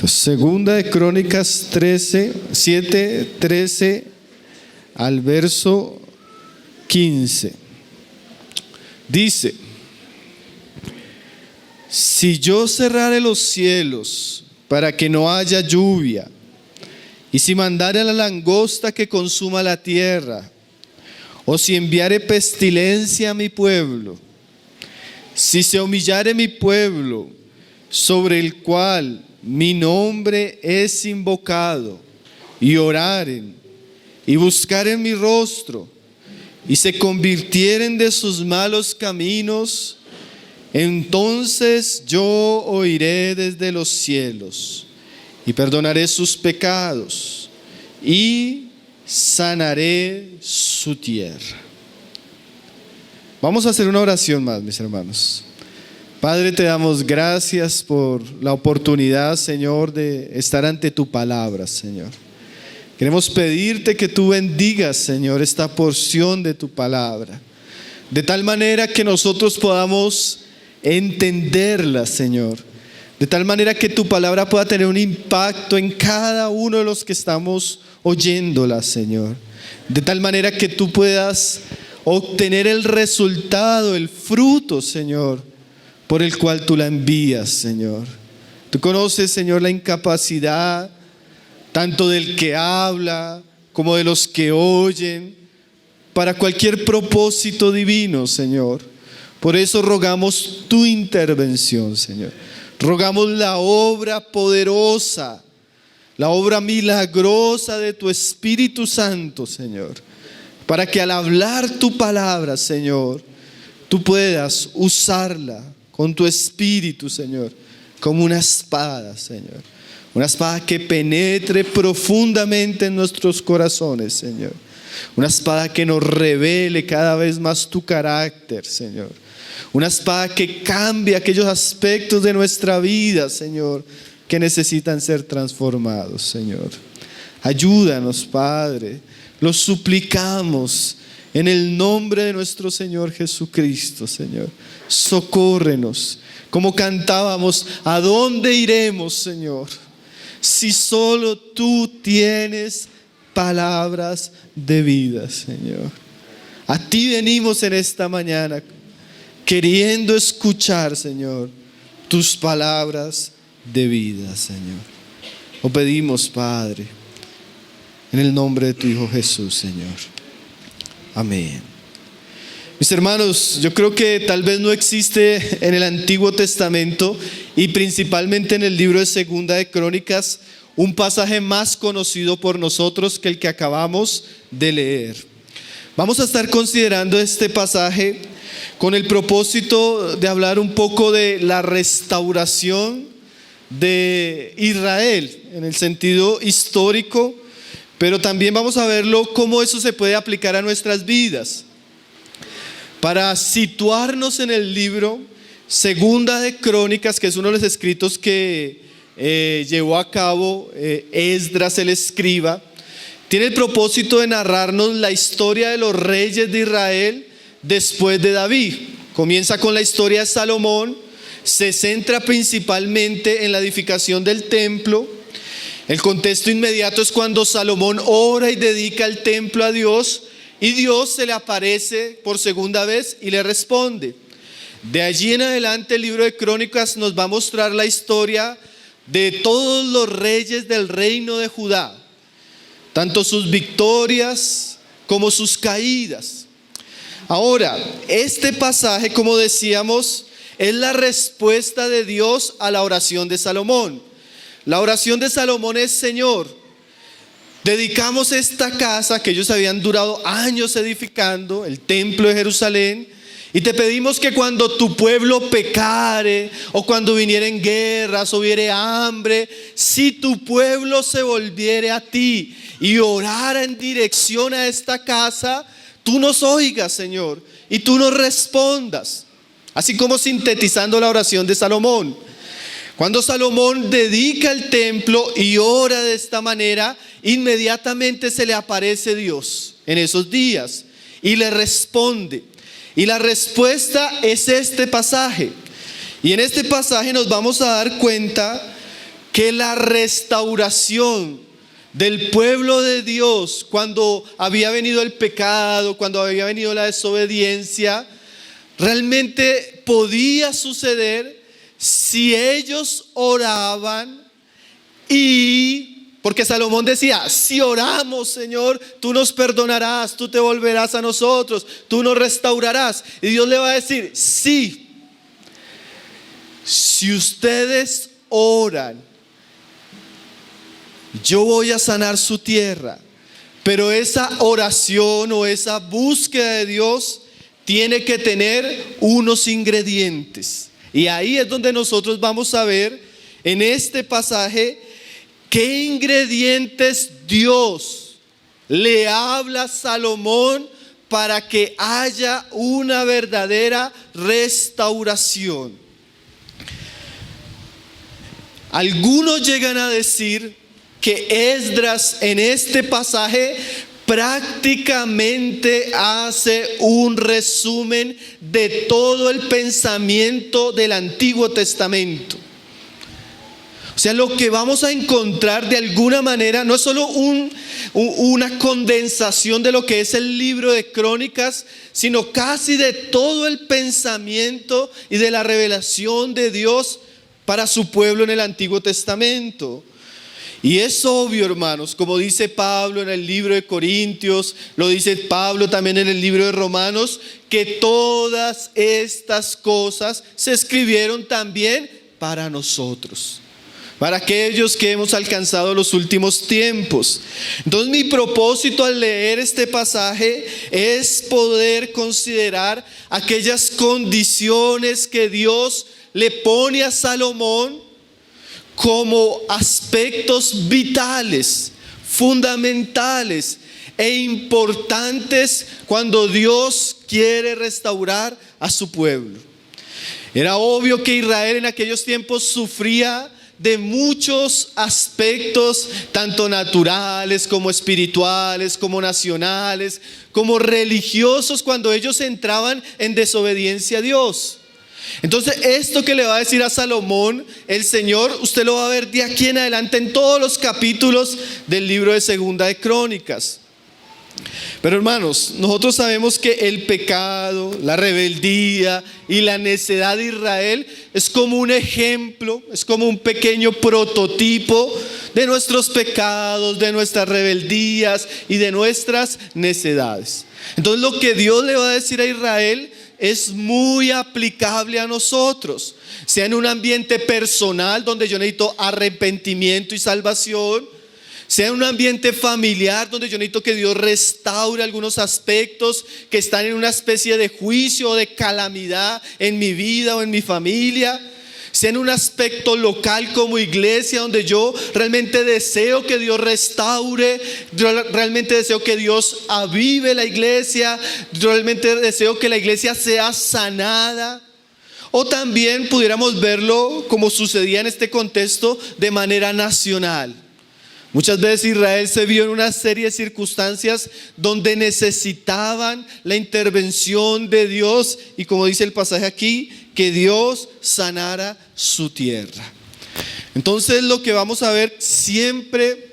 Segunda de Crónicas 13 al verso 15. Dice: si yo cerrare los cielos para que no haya lluvia, y si mandare a la langosta que consuma la tierra, o si enviare pestilencia a mi pueblo, si se humillare mi pueblo, sobre el cual mi nombre es invocado, y oraren, y buscaren mi rostro, y se convirtieren de sus malos caminos, entonces yo oiré desde los cielos, y perdonaré sus pecados, y sanaré su tierra. Vamos a hacer una oración más, mis hermanos. Padre, te damos gracias por la oportunidad, Señor, de estar ante tu palabra, Señor. Queremos pedirte que tú bendigas, Señor, esta porción de tu palabra, de tal manera que nosotros podamos entenderla, Señor, de tal manera que tu palabra pueda tener un impacto en cada uno de los que estamos oyéndola, Señor, de tal manera que tú puedas obtener el resultado, el fruto, Señor, por el cual tú la envías, Señor. Tú conoces, Señor, la incapacidad tanto del que habla como de los que oyen para cualquier propósito divino, Señor. Por eso rogamos tu intervención, Señor. Rogamos la obra poderosa, la obra milagrosa de tu Espíritu Santo, Señor, para que al hablar tu palabra, Señor, tú puedas usarla con tu Espíritu, Señor, como una espada, Señor. Una espada que penetre profundamente en nuestros corazones, Señor. Una espada que nos revele cada vez más tu carácter, Señor. Una espada que cambie aquellos aspectos de nuestra vida, Señor, que necesitan ser transformados, Señor. Ayúdanos, Padre. Lo suplicamos en el nombre de nuestro Señor Jesucristo, Señor. Socórrenos. Como cantábamos, ¿a dónde iremos, Señor? Si solo tú tienes palabras de vida, Señor. A ti venimos en esta mañana queriendo escuchar, Señor, tus palabras de vida, Señor. Lo pedimos, Padre, en el nombre de tu Hijo Jesús, Señor. Amén. Mis hermanos, yo creo que tal vez no existe en el Antiguo Testamento y principalmente en el libro de Segunda de Crónicas un pasaje más conocido por nosotros que el que acabamos de leer. Vamos a estar considerando este pasaje con el propósito de hablar un poco de la restauración de Israel en el sentido histórico, pero también vamos a verlo cómo eso se puede aplicar a nuestras vidas. Para situarnos en el libro Segunda de Crónicas, que es uno de los escritos que llevó a cabo Esdras el escriba, tiene el propósito de narrarnos la historia de los reyes de Israel después de David. Comienza con la historia de Salomón, se centra principalmente en la edificación del templo. El contexto inmediato es cuando Salomón ora y dedica el templo a Dios, y Dios se le aparece por segunda vez y le responde. De allí en adelante el libro de Crónicas nos va a mostrar la historia de todos los reyes del reino de Judá, tanto sus victorias como sus caídas. Ahora, este pasaje, como decíamos, es la respuesta de Dios a la oración de Salomón. La oración de Salomón es: Señor, dedicamos esta casa que ellos habían durado años edificando, el templo de Jerusalén, y te pedimos que cuando tu pueblo pecare, o cuando vinieren guerras, o hubiere hambre, si tu pueblo se volviere a ti y orara en dirección a esta casa, tú nos oigas, Señor, y tú nos respondas. Así como sintetizando la oración de Salomón. Cuando Salomón dedica el templo y ora de esta manera, inmediatamente se le aparece Dios en esos días y le responde. Y la respuesta es este pasaje. Y en este pasaje nos vamos a dar cuenta que la restauración del pueblo de Dios, cuando había venido el pecado, cuando había venido la desobediencia, realmente podía suceder si ellos oraban. Y porque Salomón decía: si oramos, Señor, tú nos perdonarás, tú te volverás a nosotros, tú nos restaurarás. Y Dios le va a decir: sí, si ustedes oran, yo voy a sanar su tierra. Pero esa oración o esa búsqueda de Dios tiene que tener unos ingredientes. Y ahí es donde nosotros vamos a ver en este pasaje qué ingredientes Dios le habla a Salomón para que haya una verdadera restauración. Algunos llegan a decir que Esdras en este pasaje prácticamente hace un resumen de todo el pensamiento del Antiguo Testamento. O sea, lo que vamos a encontrar de alguna manera no es solo una condensación de lo que es el libro de Crónicas, sino casi de todo el pensamiento y de la revelación de Dios para su pueblo en el Antiguo Testamento. Y es obvio, hermanos, como dice Pablo en el libro de Corintios, lo dice Pablo también en el libro de Romanos, que todas estas cosas se escribieron también para nosotros, para aquellos que hemos alcanzado los últimos tiempos. Entonces, mi propósito al leer este pasaje es poder considerar aquellas condiciones que Dios le pone a Salomón como aspectos vitales, fundamentales e importantes cuando Dios quiere restaurar a su pueblo. Era obvio que Israel en aquellos tiempos sufría de muchos aspectos, tanto naturales como espirituales, como nacionales, como religiosos, cuando ellos entraban en desobediencia a Dios. Entonces, esto que le va a decir a Salomón el Señor, usted lo va a ver de aquí en adelante en todos los capítulos del libro de Segunda de Crónicas. Pero hermanos, nosotros sabemos que el pecado, la rebeldía y la necedad de Israel es como un ejemplo, es como un pequeño prototipo de nuestros pecados, de nuestras rebeldías y de nuestras necedades. Entonces, lo que Dios le va a decir a Israel es muy aplicable a nosotros, sea en un ambiente personal donde yo necesito arrepentimiento y salvación, sea en un ambiente familiar donde yo necesito que Dios restaure algunos aspectos que están en una especie de juicio o de calamidad en mi vida o en mi familia, sea en un aspecto local como iglesia donde yo realmente deseo que Dios restaure, yo realmente deseo que Dios avive la iglesia, yo realmente deseo que la iglesia sea sanada. O también pudiéramos verlo como sucedía en este contexto de manera nacional. Muchas veces Israel se vio en una serie de circunstancias donde necesitaban la intervención de Dios y, como dice el pasaje aquí, que Dios sanara su tierra. Entonces, lo que vamos a ver siempre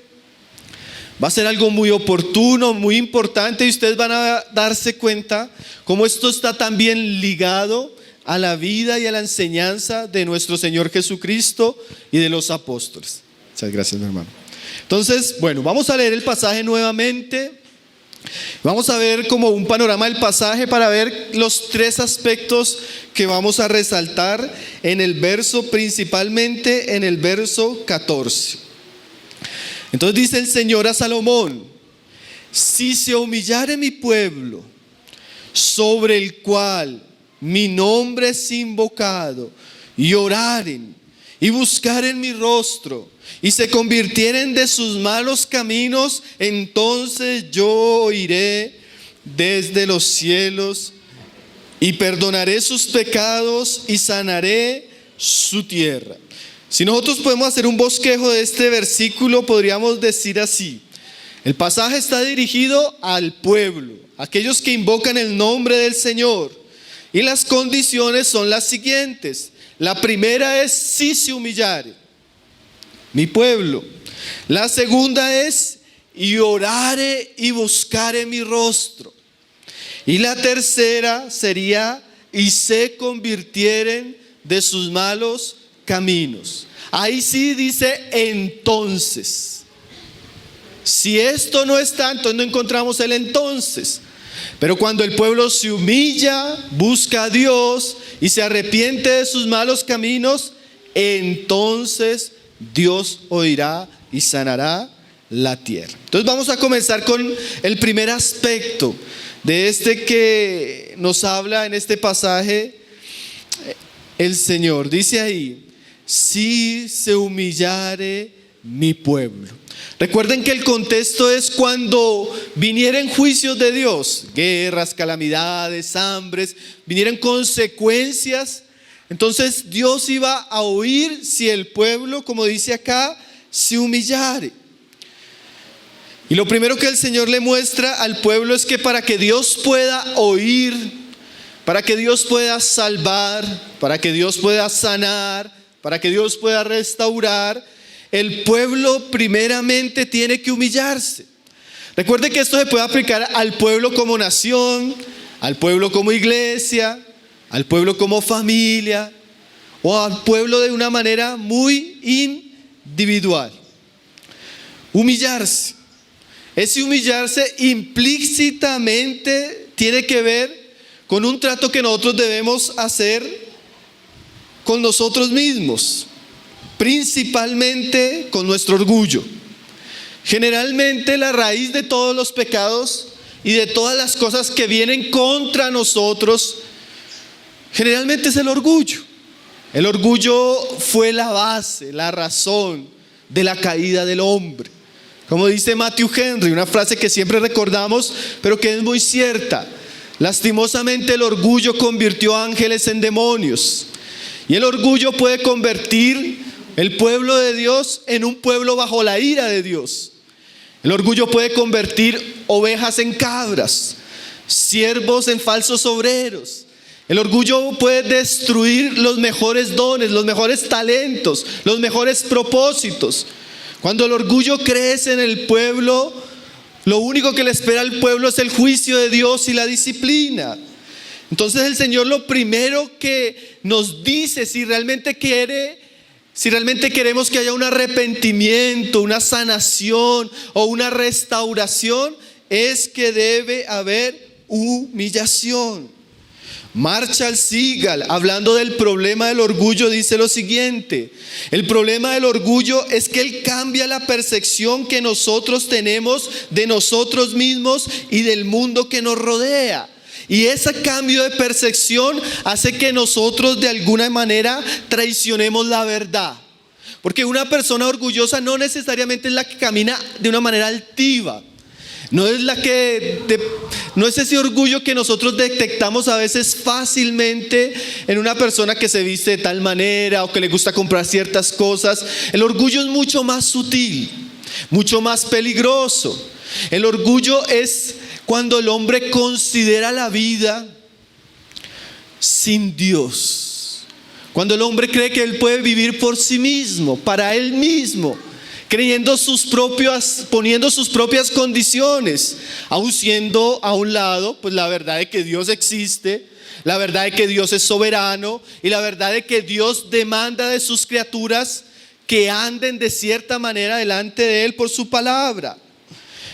va a ser algo muy oportuno, muy importante, y ustedes van a darse cuenta cómo esto está también ligado a la vida y a la enseñanza de nuestro Señor Jesucristo y de los apóstoles. Muchas gracias, mi hermano. Entonces, bueno, vamos a leer el pasaje nuevamente. Vamos a ver como un panorama del pasaje para ver los tres aspectos que vamos a resaltar en el verso, principalmente en el verso 14. Entonces dice el Señor a Salomón: si se humillare mi pueblo, sobre el cual mi nombre es invocado, y oraren y buscaren mi rostro, y se convirtieren de sus malos caminos, entonces yo oiré desde los cielos y perdonaré sus pecados y sanaré su tierra. Si nosotros podemos hacer un bosquejo de este versículo, podríamos decir así: el pasaje está dirigido al pueblo, aquellos que invocan el nombre del Señor, y las condiciones son las siguientes. La primera es: si se humillare. mi pueblo. La segunda es, y orare y buscare mi rostro. Y la tercera sería, y se convirtieren de sus malos caminos. Ahí sí dice entonces. Si esto no está, entonces no encontramos el entonces. Pero cuando el pueblo se humilla, busca a Dios y se arrepiente de sus malos caminos, entonces Dios oirá y sanará la tierra. Entonces vamos a comenzar con el primer aspecto de este que nos habla en este pasaje el Señor. Dice ahí, si se humillare mi pueblo. Recuerden que el contexto es cuando vinieren juicios de Dios, guerras, calamidades, hambres, vinieran consecuencias. Entonces Dios iba a oír si el pueblo, como dice acá, se humillare. Y lo primero que el Señor le muestra al pueblo es que para que Dios pueda oír, para que Dios pueda salvar, para que Dios pueda sanar, para que Dios pueda restaurar, el pueblo primeramente tiene que humillarse. Recuerde que esto se puede aplicar al pueblo como nación, al pueblo como iglesia, al pueblo como familia o al pueblo de una manera muy individual. Humillarse. Ese humillarse implícitamente tiene que ver con un trato que nosotros debemos hacer con nosotros mismos, principalmente con nuestro orgullo. Generalmente la raíz de todos los pecados y de todas las cosas que vienen contra nosotros, generalmente es el orgullo. El orgullo fue la base, la razón de la caída del hombre. Como dice Matthew Henry, una frase que siempre recordamos, pero que es muy cierta. Lastimosamente el orgullo convirtió ángeles en demonios. Y el orgullo puede convertir el pueblo de Dios en un pueblo bajo la ira de Dios. El orgullo puede convertir ovejas en cabras, siervos en falsos obreros. El orgullo puede destruir los mejores dones, los mejores talentos, los mejores propósitos. Cuando el orgullo crece en el pueblo, lo único que le espera al pueblo es el juicio de Dios y la disciplina. Entonces el Señor lo primero que nos dice, si realmente queremos que haya un arrepentimiento, una sanación o una restauración, es que debe haber humillación. Marshall Segal, hablando del problema del orgullo, dice lo siguiente: el problema del orgullo es que él cambia la percepción que nosotros tenemos de nosotros mismos y del mundo que nos rodea. Y ese cambio de percepción hace que nosotros de alguna manera traicionemos la verdad. Porque una persona orgullosa no necesariamente es la que camina de una manera altiva. No es ese orgullo que nosotros detectamos a veces fácilmente en una persona que se viste de tal manera o que le gusta comprar ciertas cosas. El orgullo es mucho más sutil, mucho más peligroso. El orgullo es cuando el hombre considera la vida sin Dios. Cuando el hombre cree que él puede vivir por sí mismo, para él mismo, poniendo sus propias condiciones, aun siendo a un lado pues la verdad de que Dios existe, la verdad de que Dios es soberano y la verdad de que Dios demanda de sus criaturas que anden de cierta manera delante de Él por su palabra.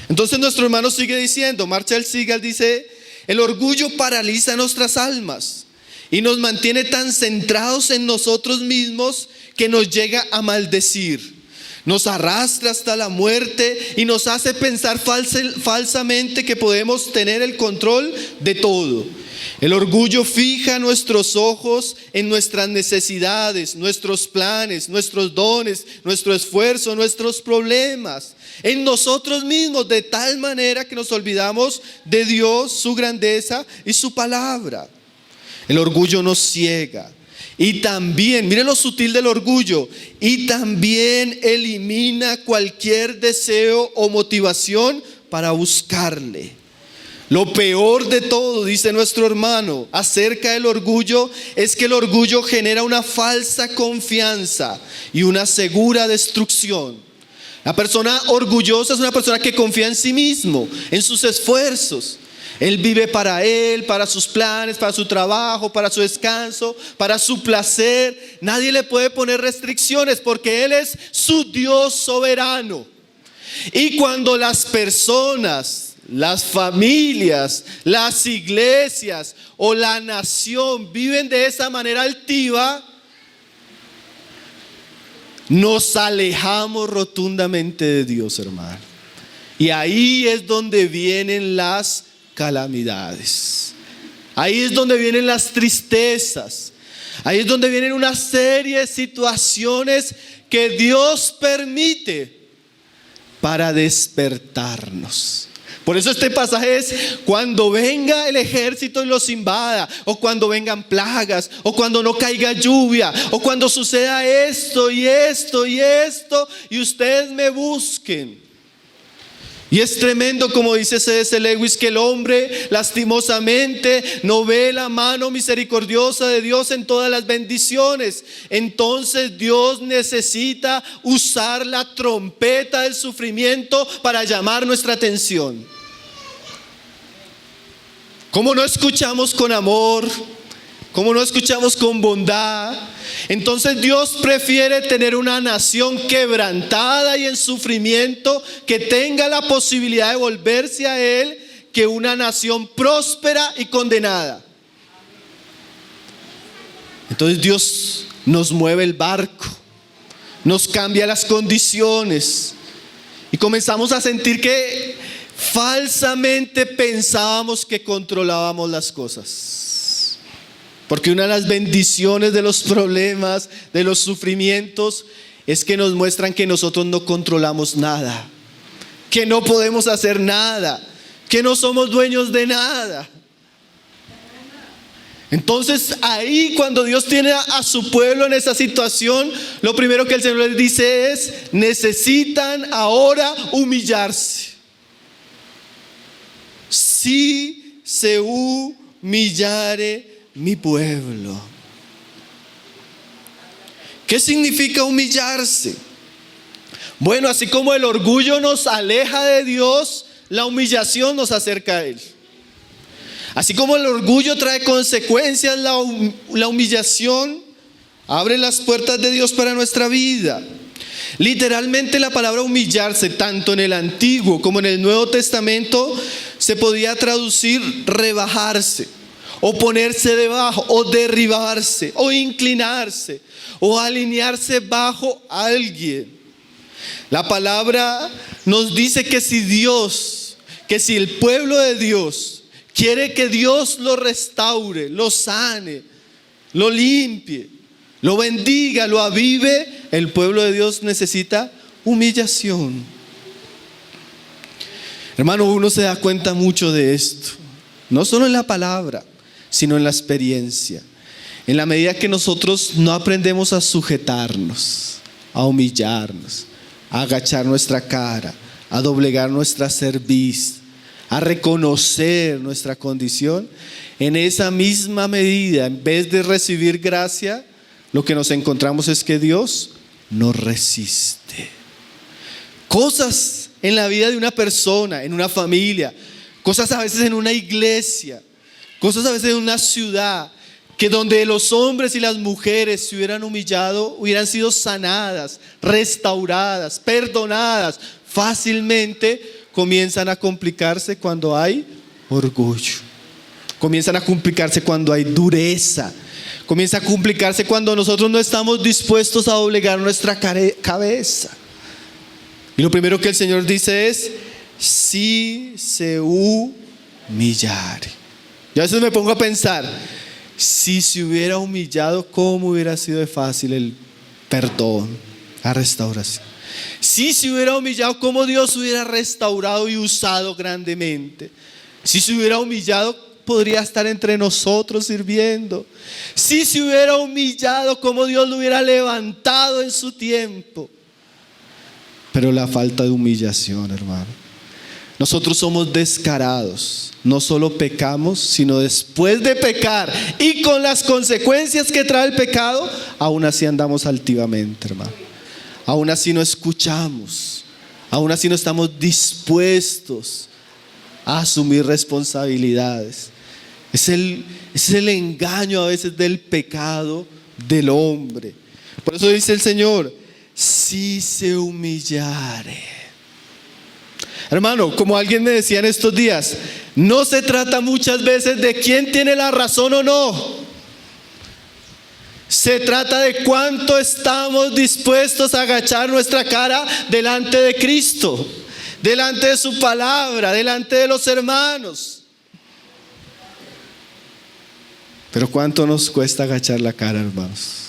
Entonces nuestro hermano sigue diciendo, Marshall Segal dice, el orgullo paraliza nuestras almas y nos mantiene tan centrados en nosotros mismos que nos llega a maldecir. Nos arrastra hasta la muerte y nos hace pensar falsamente que podemos tener el control de todo. El orgullo fija nuestros ojos en nuestras necesidades, nuestros planes, nuestros dones, nuestro esfuerzo, nuestros problemas, en nosotros mismos, de tal manera que nos olvidamos de Dios, su grandeza y su palabra. El orgullo nos ciega. Y también, mire lo sutil del orgullo, y también elimina cualquier deseo o motivación para buscarle. Lo peor de todo, dice nuestro hermano, acerca del orgullo, es que el orgullo genera una falsa confianza y una segura destrucción. La persona orgullosa es una persona que confía en sí mismo, en sus esfuerzos. Él vive para él, para sus planes, para su trabajo, para su descanso, para su placer. Nadie le puede poner restricciones porque Él es su Dios soberano. Y cuando las personas, las familias, las iglesias o la nación viven de esa manera altiva, nos alejamos rotundamente de Dios, hermano. Y ahí es donde vienen las calamidades. Ahí es donde vienen las tristezas. Ahí es donde vienen una serie de situaciones que Dios permite para despertarnos. Por eso este pasaje es: cuando venga el ejército y los invada, o cuando vengan plagas, o cuando no caiga lluvia, o cuando suceda esto y esto y esto, y ustedes me busquen. Y es tremendo, como dice C.S. Lewis, que el hombre lastimosamente no ve la mano misericordiosa de Dios en todas las bendiciones. Entonces Dios necesita usar la trompeta del sufrimiento para llamar nuestra atención. ¿Cómo no escuchamos con amor? ¿Cómo no escuchamos con bondad? Entonces Dios prefiere tener una nación quebrantada y en sufrimiento, que tenga la posibilidad de volverse a Él, que una nación próspera y condenada. Entonces Dios nos mueve el barco, nos cambia las condiciones y comenzamos a sentir que falsamente pensábamos que controlábamos las cosas. Porque una de las bendiciones de los problemas, de los sufrimientos, es que nos muestran que nosotros no controlamos nada, que no podemos hacer nada, que no somos dueños de nada. Entonces ahí, cuando Dios tiene a su pueblo en esa situación, lo primero que el Señor les dice es: necesitan ahora humillarse. Si se humillare mi pueblo. ¿Qué significa humillarse? Bueno, así como el orgullo nos aleja de Dios, la humillación nos acerca a Él. Así como el orgullo trae consecuencias, la humillación abre las puertas de Dios para nuestra vida. Literalmente la palabra humillarse, tanto en el Antiguo como en el Nuevo Testamento, se podía traducir rebajarse, o ponerse debajo, o derribarse, o inclinarse, o alinearse bajo alguien. La palabra nos dice que si el pueblo de Dios quiere que Dios lo restaure, lo sane, lo limpie, lo bendiga, lo avive, el pueblo de Dios necesita humillación. Hermano, uno se da cuenta mucho de esto, no solo en la palabra, sino en la experiencia. En la medida que nosotros no aprendemos a sujetarnos, a humillarnos, a agachar nuestra cara, a doblegar nuestra cerviz, a reconocer nuestra condición, en esa misma medida, en vez de recibir gracia, lo que nos encontramos es que Dios nos resiste. Cosas en la vida de una persona, en una familia, cosas a veces en una iglesia, cosas a veces en una ciudad, que donde los hombres y las mujeres se hubieran humillado, hubieran sido sanadas, restauradas, perdonadas, fácilmente comienzan a complicarse cuando hay orgullo. Comienzan a complicarse cuando hay dureza. Comienza a complicarse cuando nosotros no estamos dispuestos a doblegar nuestra cabeza. Y lo primero que el Señor dice es: si se humillare. Yo a veces me pongo a pensar, si se hubiera humillado, ¿cómo hubiera sido de fácil el perdón, la restauración? Si se hubiera humillado, ¿cómo Dios hubiera restaurado y usado grandemente? Si se hubiera humillado, podría estar entre nosotros sirviendo. Si se hubiera humillado, ¿cómo Dios lo hubiera levantado en su tiempo? Pero la falta de humillación, hermano, Nosotros somos descarados. No solo pecamos, sino después de pecar y con las consecuencias que trae el pecado, aún así andamos altivamente, hermano. Aún así no escuchamos. Aún así no estamos dispuestos a asumir responsabilidades. Es el engaño a veces del pecado del hombre. Por eso dice el Señor: si se humillare. Hermano, como alguien me decía en estos días, no se trata muchas veces de quién tiene la razón o no. Se trata de cuánto estamos dispuestos a agachar nuestra cara delante de Cristo, delante de su palabra, delante de los hermanos. Pero ¿cuánto nos cuesta agachar la cara, hermanos?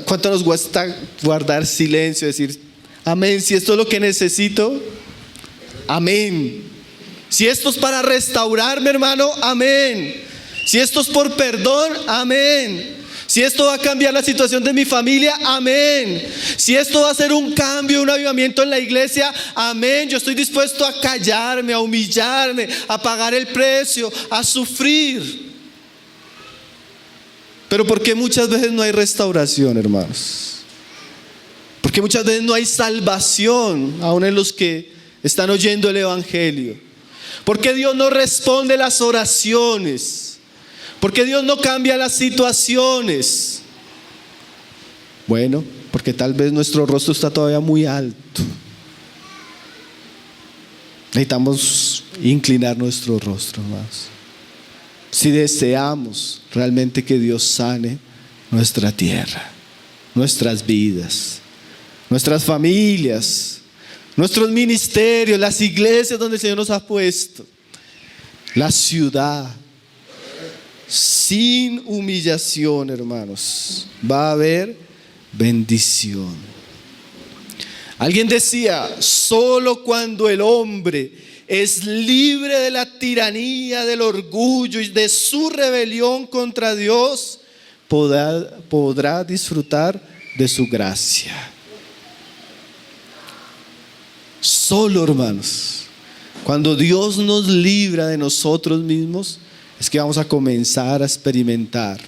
¿Cuánto nos cuesta guardar silencio, decir amén, si esto es lo que necesito? Amén. Si esto es para restaurarme, hermano, amén. Si esto es por perdón, amén. Si esto va a cambiar la situación de mi familia, amén. Si esto va a ser un cambio, un avivamiento en la iglesia, amén. Yo estoy dispuesto a callarme, a humillarme, a pagar el precio, a sufrir. Pero ¿por qué muchas veces no hay restauración, hermanos? Porque muchas veces no hay salvación, aún en los que están oyendo el evangelio. Porque Dios no responde las oraciones. Porque Dios no cambia las situaciones. Bueno, porque tal vez nuestro rostro está todavía muy alto. Necesitamos inclinar nuestro rostro, hermanos. Si deseamos realmente que Dios sane nuestra tierra, nuestras vidas, nuestras familias, nuestros ministerios, las iglesias donde el Señor nos ha puesto, la ciudad. Sin humillación, hermanos, va a haber bendición. Alguien decía: solo cuando el hombre es libre de la tiranía, del orgullo y de su rebelión contra Dios, podrá disfrutar de su gracia. Solo, hermanos, cuando Dios nos libra de nosotros mismos, es que vamos a comenzar a experimentar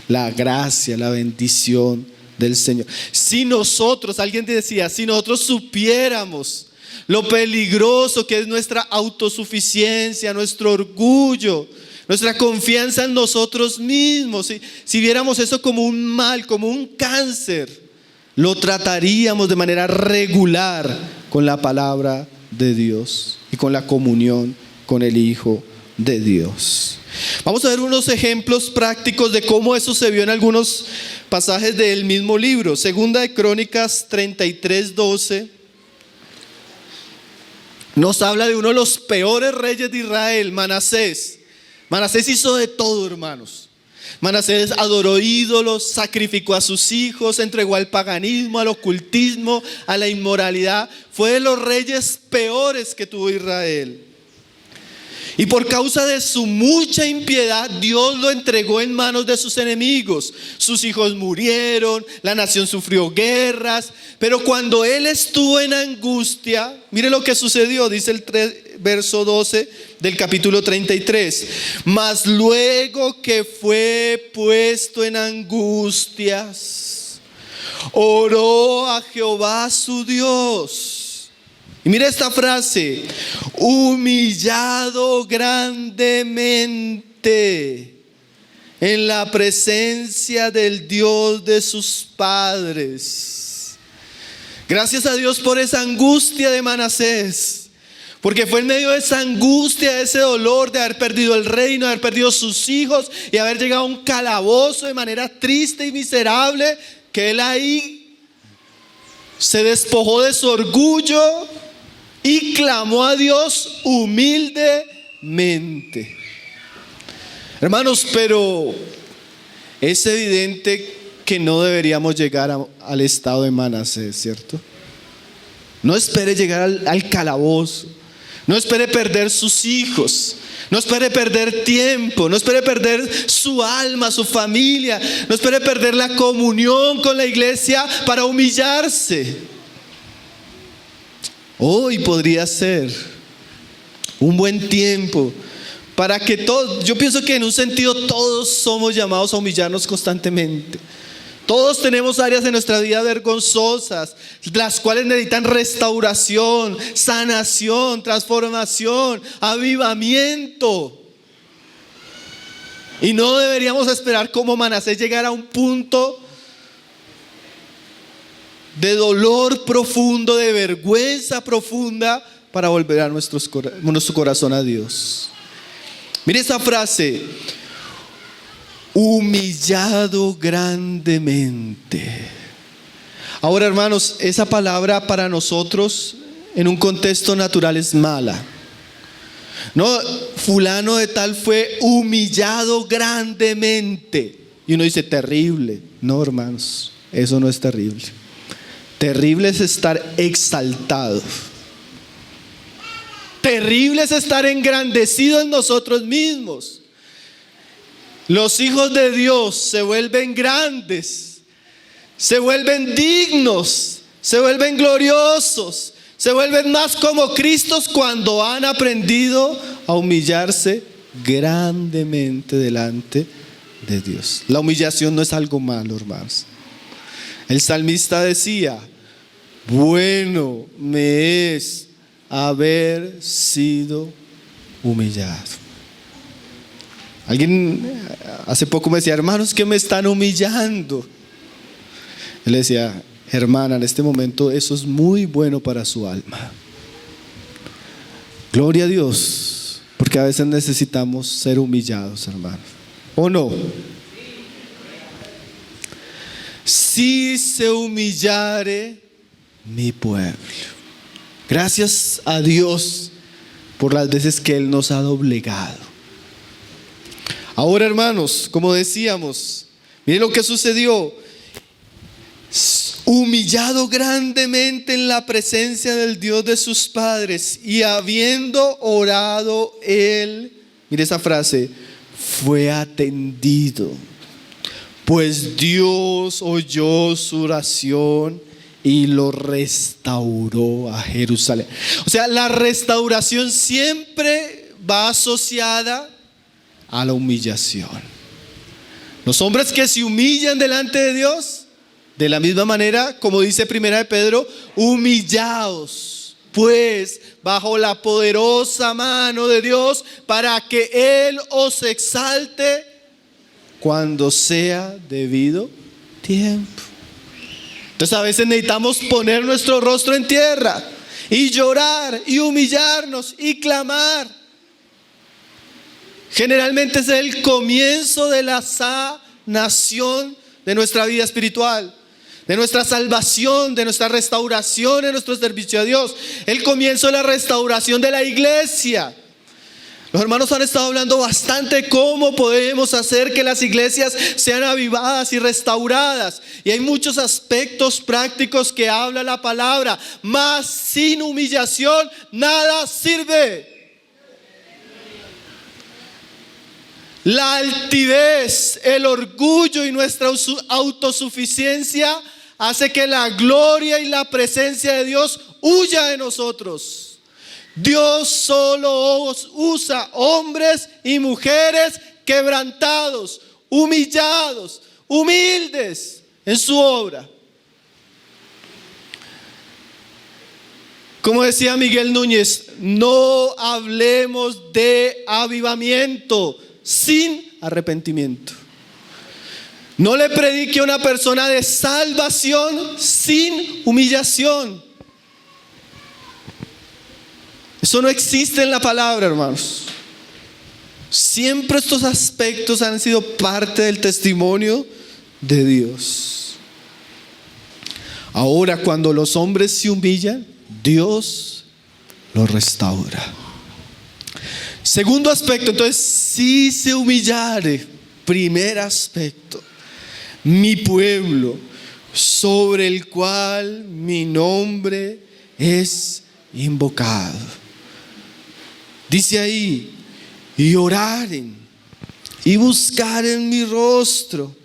la gracia, la bendición del Señor. Si nosotros, alguien te decía, si nosotros supiéramos lo peligroso que es nuestra autosuficiencia, nuestro orgullo, nuestra confianza en nosotros mismos, si viéramos eso como un mal, como un cáncer, lo trataríamos de manera regular con la palabra de Dios y con la comunión con el Hijo de Dios. Vamos a ver unos ejemplos prácticos de cómo eso se vio en algunos pasajes del mismo libro. Segunda de Crónicas 33:12 nos habla de uno de los peores reyes de Israel, Manasés. Manasés hizo de todo, hermanos. Manasés adoró ídolos, sacrificó a sus hijos, entregó al paganismo, al ocultismo, a la inmoralidad. Fue de los reyes peores que tuvo Israel. Y por causa de su mucha impiedad, Dios lo entregó en manos de sus enemigos. Sus hijos murieron, la nación sufrió guerras. Pero cuando él estuvo en angustia, mire lo que sucedió, dice el verso 12 del capítulo 33. Mas luego que fue puesto en angustias, oró a Jehová su Dios. Y mira esta frase: humillado grandemente en la presencia del Dios de sus padres. Gracias a Dios por esa angustia de Manasés, porque fue en medio de esa angustia, de ese dolor de haber perdido el reino, de haber perdido sus hijos y haber llegado a un calabozo de manera triste y miserable, que él ahí se despojó de su orgullo y clamó a Dios humildemente. Hermanos, pero es evidente que no deberíamos llegar al estado de Manasés, ¿cierto? No espere llegar al calabozo. No espere perder sus hijos. No espere perder tiempo. No espere perder su alma, su familia. No espere perder la comunión con la iglesia para humillarse. Hoy podría ser un buen tiempo, para que todos, yo pienso que en un sentido todos somos llamados a humillarnos constantemente. Todos tenemos áreas de nuestra vida vergonzosas, las cuales necesitan restauración, sanación, transformación, avivamiento. Y no deberíamos esperar como Manasés llegar a un punto de dolor profundo, de vergüenza profunda, para volver a nuestro corazón a Dios. Mire esa frase: humillado grandemente. Ahora, hermanos, esa palabra para nosotros en un contexto natural es mala. No, fulano de tal fue humillado grandemente. Y uno dice terrible. No, hermanos, eso no es terrible. Terrible es estar exaltado. Terrible es estar engrandecido en nosotros mismos. Los hijos de Dios se vuelven grandes, se vuelven dignos, se vuelven gloriosos, se vuelven más como Cristos cuando han aprendido a humillarse grandemente delante de Dios. La humillación no es algo malo, hermanos. El salmista decía: bueno me es haber sido humillado. Alguien hace poco me decía: hermanos, que me están humillando. Él decía: hermana, en este momento eso es muy bueno para su alma. Gloria a Dios, porque a veces necesitamos ser humillados, hermanos. ¿O no? Si se humillare mi pueblo. Gracias a Dios por las veces que Él nos ha doblegado. Ahora, hermanos, como decíamos, miren lo que sucedió. Humillado grandemente en la presencia del Dios de sus padres, y habiendo orado él, mire esa frase, fue atendido, pues Dios oyó su oración y lo restauró a Jerusalén. O sea, la restauración siempre va asociada a la humillación. Los hombres que se humillan delante de Dios, de la misma manera, como dice Primera de Pedro, humillaos pues bajo la poderosa mano de Dios, para que Él os exalte cuando sea debido tiempo. Entonces a veces necesitamos poner nuestro rostro en tierra y llorar y humillarnos y clamar. Generalmente es el comienzo de la sanación de nuestra vida espiritual, de nuestra salvación, de nuestra restauración en nuestro servicio a Dios, el comienzo de la restauración de la iglesia. Los hermanos han estado hablando bastante de cómo podemos hacer que las iglesias sean avivadas y restauradas, y hay muchos aspectos prácticos que habla la palabra. Mas sin humillación nada sirve. La altivez, el orgullo y nuestra autosuficiencia hace que la gloria y la presencia de Dios huya de nosotros. Dios solo usa hombres y mujeres quebrantados, humillados, humildes en su obra. Como decía Miguel Núñez, no hablemos de avivamiento sin arrepentimiento. No le predique a una persona de salvación sin humillación. Eso no existe en la palabra, hermanos. Siempre estos aspectos han sido parte del testimonio de Dios. Ahora, cuando los hombres se humillan, Dios los restaura. Segundo aspecto, entonces, si se humillare, primer aspecto, mi pueblo, sobre el cual mi nombre es invocado. Dice ahí, y oraren y buscaren mi rostro.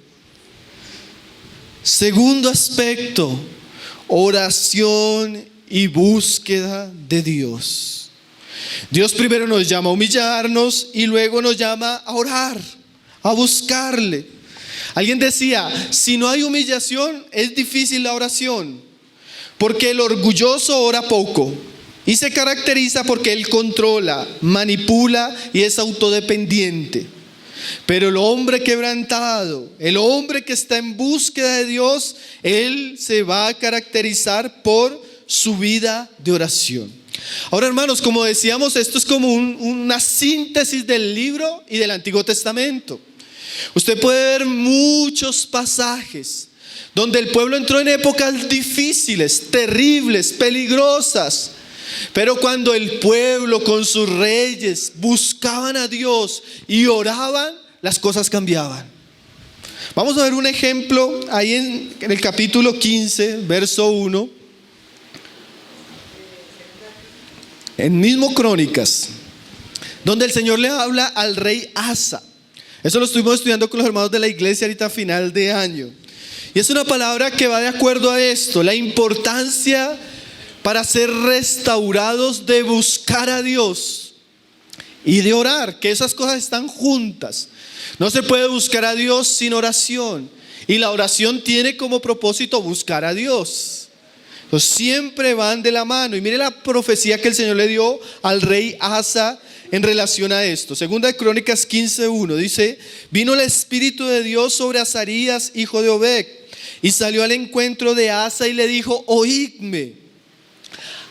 Segundo aspecto, oración y búsqueda de Dios. Dios primero nos llama a humillarnos y luego nos llama a orar, a buscarle. Alguien decía, si no hay humillación, es difícil la oración, porque el orgulloso ora poco y se caracteriza porque él controla, manipula y es autodependiente. Pero el hombre quebrantado, el hombre que está en búsqueda de Dios, él se va a caracterizar por su vida de oración. Ahora, hermanos, como decíamos, esto es como una síntesis del libro y del Antiguo Testamento. Usted puede ver muchos pasajes donde el pueblo entró en épocas difíciles, terribles, peligrosas. Pero cuando el pueblo con sus reyes buscaban a Dios y oraban, las cosas cambiaban. Vamos a ver un ejemplo ahí en el capítulo 15, verso 1. En mismo Crónicas, donde el Señor le habla al rey Asa. Eso lo estuvimos estudiando con los hermanos de la iglesia ahorita a final de año. Y es una palabra que va de acuerdo a esto, la importancia para ser restaurados de buscar a Dios y de orar, que esas cosas están juntas. No se puede buscar a Dios sin oración, y la oración tiene como propósito buscar a Dios. Entonces siempre van de la mano. Y mire la profecía que el Señor le dio al rey Asa en relación a esto. Segunda de Crónicas 15:1 dice: vino el Espíritu de Dios sobre Azarías, hijo de Obed, y salió al encuentro de Asa y le dijo: oídme,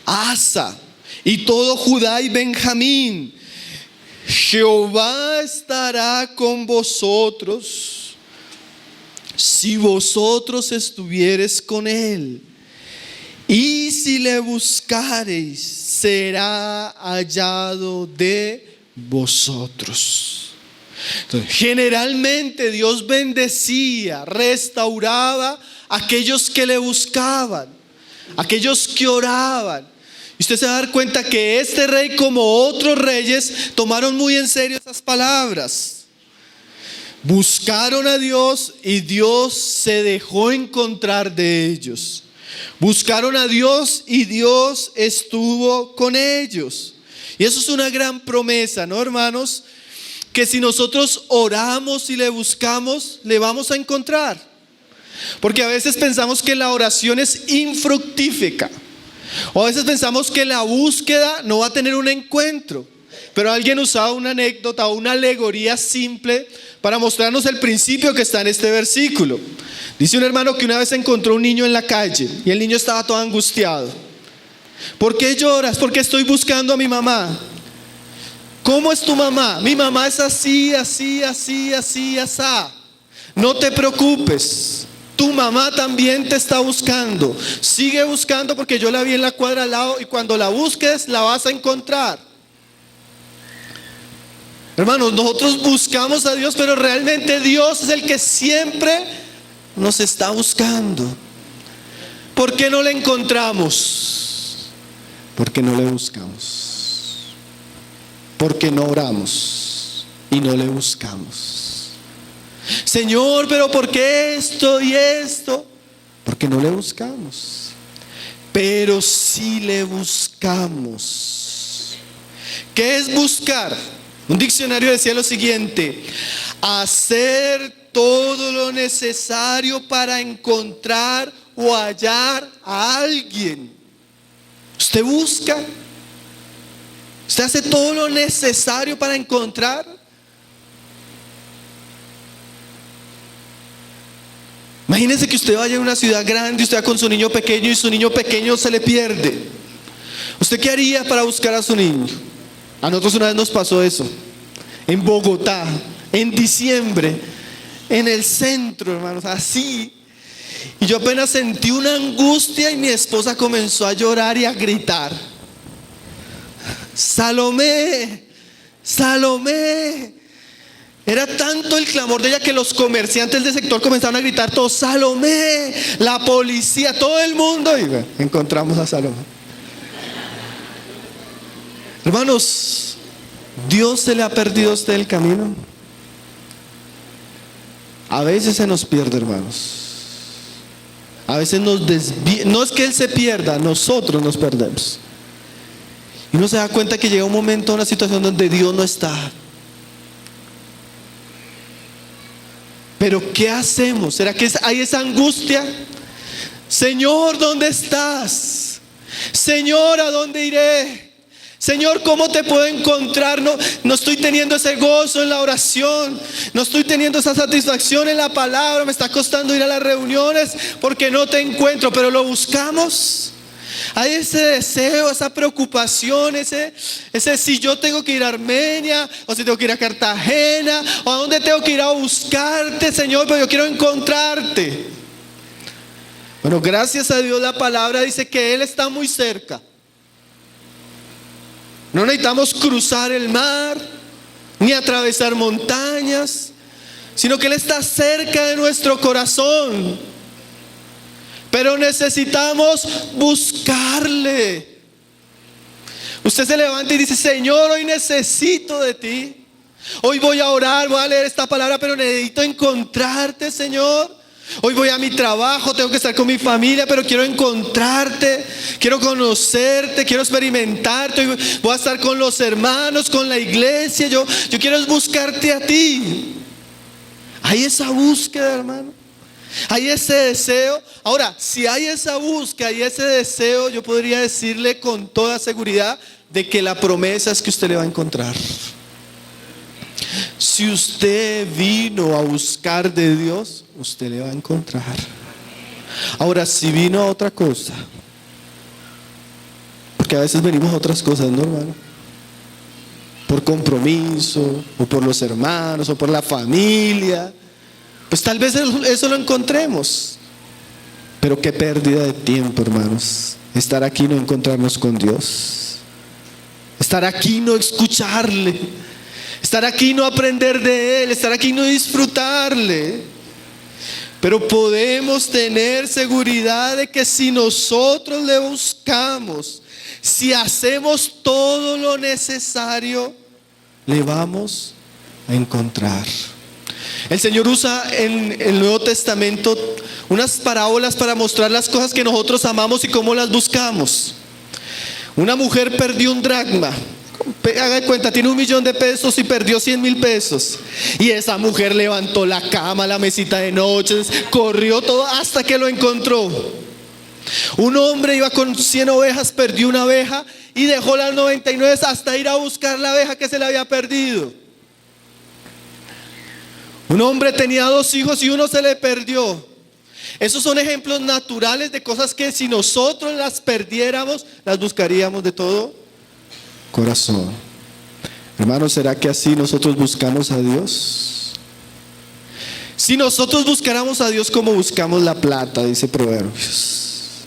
Asa y todo Judá y Benjamín, Jehová estará con vosotros si vosotros estuviereis con él, y si le buscareis, será hallado de vosotros. Entonces, generalmente Dios bendecía, restauraba a aquellos que le buscaban, aquellos que oraban. Y usted se va a dar cuenta que este rey, como otros reyes, tomaron muy en serio esas palabras. Buscaron a Dios y Dios se dejó encontrar de ellos. Buscaron a Dios y Dios estuvo con ellos. Y eso es una gran promesa, ¿no, hermanos? Que si nosotros oramos y le buscamos, le vamos a encontrar. Porque a veces pensamos que la oración es infructífera, o a veces pensamos que la búsqueda no va a tener un encuentro. Pero alguien usaba una anécdota o una alegoría simple para mostrarnos el principio que está en este versículo. Dice un hermano que una vez encontró un niño en la calle y el niño estaba todo angustiado. ¿Por qué lloras? Porque estoy buscando a mi mamá. ¿Cómo es tu mamá? Mi mamá es así, así, así, así, así. No te preocupes, tu mamá también te está buscando. Sigue buscando, porque yo la vi en la cuadra al lado, y cuando la busques la vas a encontrar. Hermanos, nosotros buscamos a Dios, pero realmente Dios es el que siempre nos está buscando. ¿Por qué no le encontramos? Porque no le buscamos. Porque no oramos y no le buscamos. Señor, pero ¿por qué esto y esto? Porque no le buscamos. Pero sí le buscamos. ¿Qué es buscar? Un diccionario decía lo siguiente: hacer todo lo necesario para encontrar o hallar a alguien. ¿Usted busca? ¿Usted hace todo lo necesario para encontrar? Imagínese que usted vaya a una ciudad grande y usted va con su niño pequeño y su niño pequeño se le pierde. ¿Usted qué haría para buscar a su niño? A nosotros una vez nos pasó eso, en Bogotá, en diciembre, en el centro, hermanos, así. Y yo apenas sentí una angustia y mi esposa comenzó a llorar y a gritar: Salomé, Salomé. Era tanto el clamor de ella que los comerciantes del sector comenzaron a gritar todos: Salomé, la policía, todo el mundo. Y bueno, encontramos a Salomé. Hermanos, ¿Dios se le ha perdido a usted el camino? A veces se nos pierde, hermanos. A veces nos desvía. No es que Él se pierda, nosotros nos perdemos. Y uno se da cuenta que llega un momento, una situación donde Dios no está. Pero ¿qué hacemos? ¿Será que hay esa angustia? Señor, ¿dónde estás? Señor, ¿a dónde iré? Señor, ¿cómo te puedo encontrar? No estoy teniendo ese gozo en la oración. No estoy teniendo esa satisfacción en la palabra. Me está costando ir a las reuniones porque no te encuentro. Pero lo buscamos. Hay ese deseo, esa preocupación, ese si yo tengo que ir a Armenia, o si tengo que ir a Cartagena, o a dónde tengo que ir a buscarte, Señor, pero yo quiero encontrarte. Bueno, gracias a Dios la palabra dice que Él está muy cerca. No necesitamos cruzar el mar, ni atravesar montañas, sino que Él está cerca de nuestro corazón. Pero necesitamos buscarle. Usted se levanta y dice: Señor, hoy necesito de ti. Hoy voy a orar, voy a leer esta palabra, pero necesito encontrarte, Señor. Hoy voy a mi trabajo, tengo que estar con mi familia, pero quiero encontrarte, quiero conocerte, quiero experimentarte. Hoy voy a estar con los hermanos, con la iglesia. Yo quiero buscarte a ti. Hay esa búsqueda, hermano. Hay ese deseo. Ahora, si hay esa búsqueda y ese deseo, yo podría decirle con toda seguridad de que la promesa es que usted le va a encontrar. Si usted vino a buscar de Dios, usted le va a encontrar. Ahora, si vino a otra cosa, porque a veces venimos a otras cosas, ¿no, hermano? Por compromiso, o por los hermanos, o por la familia, pues tal vez eso lo encontremos. Pero qué pérdida de tiempo, hermanos, estar aquí y no encontrarnos con Dios. Estar aquí y no escucharle. Estar aquí y no aprender de Él. Estar aquí y no disfrutarle. Pero podemos tener seguridad de que si nosotros le buscamos, si hacemos todo lo necesario, le vamos a encontrar. El Señor usa en el Nuevo Testamento unas parábolas para mostrar las cosas que nosotros amamos y cómo las buscamos. Una mujer perdió un dracma. Haga cuenta, tiene 1.000.000 de pesos y perdió 100.000 pesos. Y esa mujer levantó la cama, la mesita de noche, corrió todo hasta que lo encontró. Un hombre iba con 100 ovejas, perdió una oveja y dejó las 99 hasta ir a buscar la oveja que se le había perdido. Un hombre tenía 2 hijos y uno se le perdió. Esos son ejemplos naturales de cosas que si nosotros las perdiéramos, las buscaríamos de todo corazón. Hermanos, ¿será que así nosotros buscamos a Dios? Si nosotros buscáramos a Dios como buscamos la plata, dice Proverbios.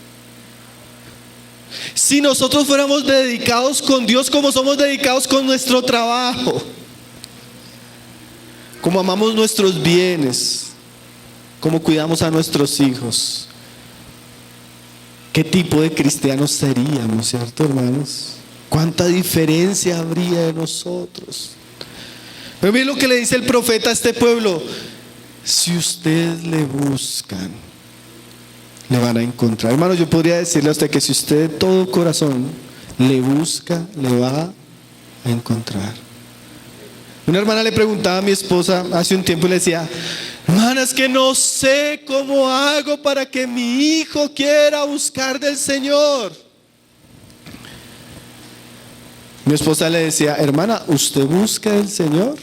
Si nosotros fuéramos dedicados con Dios como somos dedicados con nuestro trabajo, como amamos nuestros bienes, como cuidamos a nuestros hijos, ¿qué tipo de cristianos seríamos, cierto, hermanos? ¿Cuánta diferencia habría de nosotros? Pero miren lo que le dice el profeta a este pueblo: si ustedes le buscan, le van a encontrar. Hermanos, yo podría decirle a usted que si usted de todo corazón le busca, le va a encontrar. Una hermana le preguntaba a mi esposa hace un tiempo y le decía: hermana, es que no sé cómo hago para que mi hijo quiera buscar del Señor. Mi esposa le decía: hermana, ¿usted busca del Señor?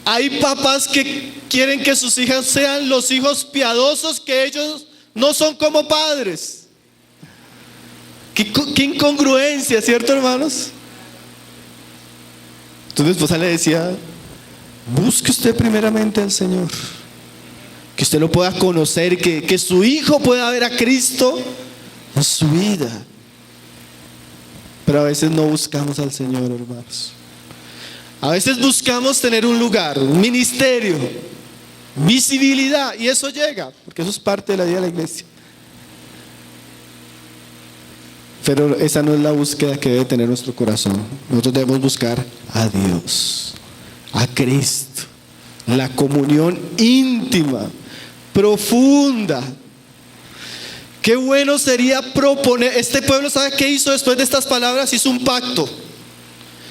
Hay papás que quieren que sus hijas sean los hijos piadosos, que ellos no son como padres. Qué incongruencia, ¿cierto, hermanos? Entonces mi esposa le decía: busque usted primeramente al Señor, que usted lo pueda conocer, que su hijo pueda ver a Cristo en su vida. Pero a veces no buscamos al Señor, hermanos. A veces buscamos tener un lugar, un ministerio, visibilidad, y eso llega, porque eso es parte de la vida de la iglesia. Pero esa no es la búsqueda que debe tener nuestro corazón. Nosotros debemos buscar a Dios, a Cristo, la comunión íntima, profunda, Qué bueno sería proponer. Este pueblo, ¿sabe qué hizo después de estas palabras? Hizo un pacto.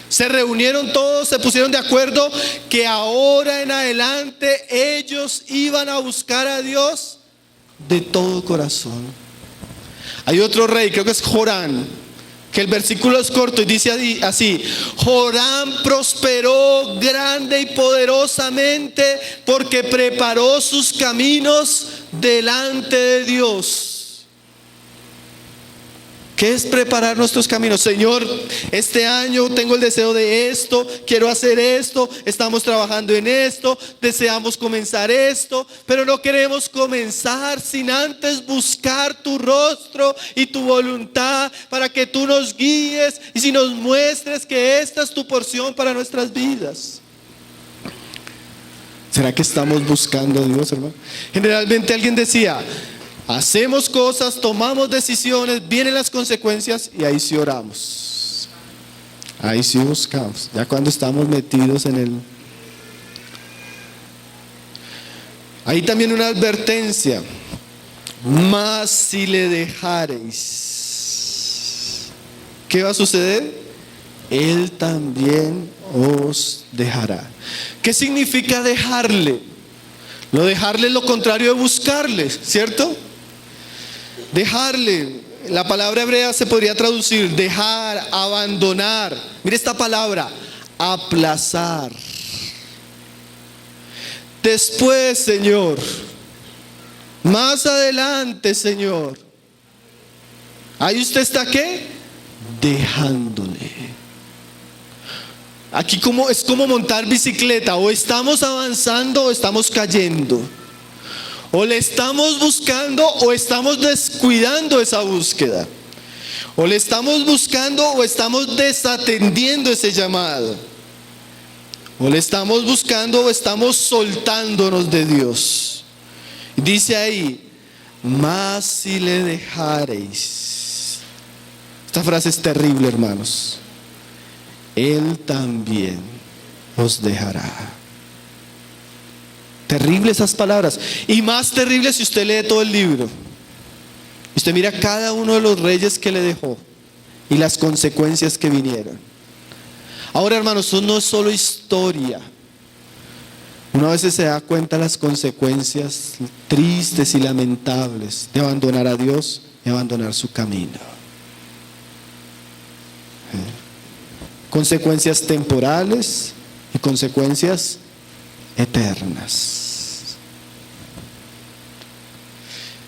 Se reunieron todos, se pusieron de acuerdo que ahora en adelante ellos iban a buscar a Dios de todo corazón. Hay otro rey, creo que es Joram, que el versículo es corto y dice así: Joram prosperó grande y poderosamente porque preparó sus caminos delante de Dios. ¿Qué es preparar nuestros caminos? Señor, este año tengo el deseo de esto, quiero hacer esto, estamos trabajando en esto, deseamos comenzar esto, pero no queremos comenzar sin antes buscar tu rostro y tu voluntad para que tú nos guíes y si nos muestres que esta es tu porción para nuestras vidas. ¿Será que estamos buscando a Dios, hermano? Generalmente alguien decía: hacemos cosas, tomamos decisiones, vienen las consecuencias y ahí sí oramos. Ahí sí buscamos. Ya cuando estamos metidos en el... Ahí también una advertencia: mas si le dejareis, ¿qué va a suceder? Él también os dejará. ¿Qué significa dejarle? Lo dejarle es lo contrario de buscarle, ¿cierto? Dejarle, la palabra hebrea se podría traducir dejar, abandonar. Mire esta palabra: aplazar. Después, Señor, más adelante, Señor. Ahí usted está, ¿qué? Dejándole. Aquí es como montar bicicleta: o estamos avanzando o estamos cayendo. O le estamos buscando o estamos descuidando esa búsqueda. O le estamos buscando o estamos desatendiendo ese llamado. O le estamos buscando o estamos soltándonos de Dios. Dice ahí: mas si le dejareis. Esta frase es terrible, hermanos. Él también os dejará. Terrible esas palabras. Y más terrible si usted lee todo el libro. Usted mira cada uno de los reyes que le dejó y las consecuencias que vinieron. Ahora, hermanos, eso no es solo historia. Uno a veces se da cuenta de las consecuencias tristes y lamentables de abandonar a Dios y abandonar su camino. Consecuencias temporales y consecuencias eternas.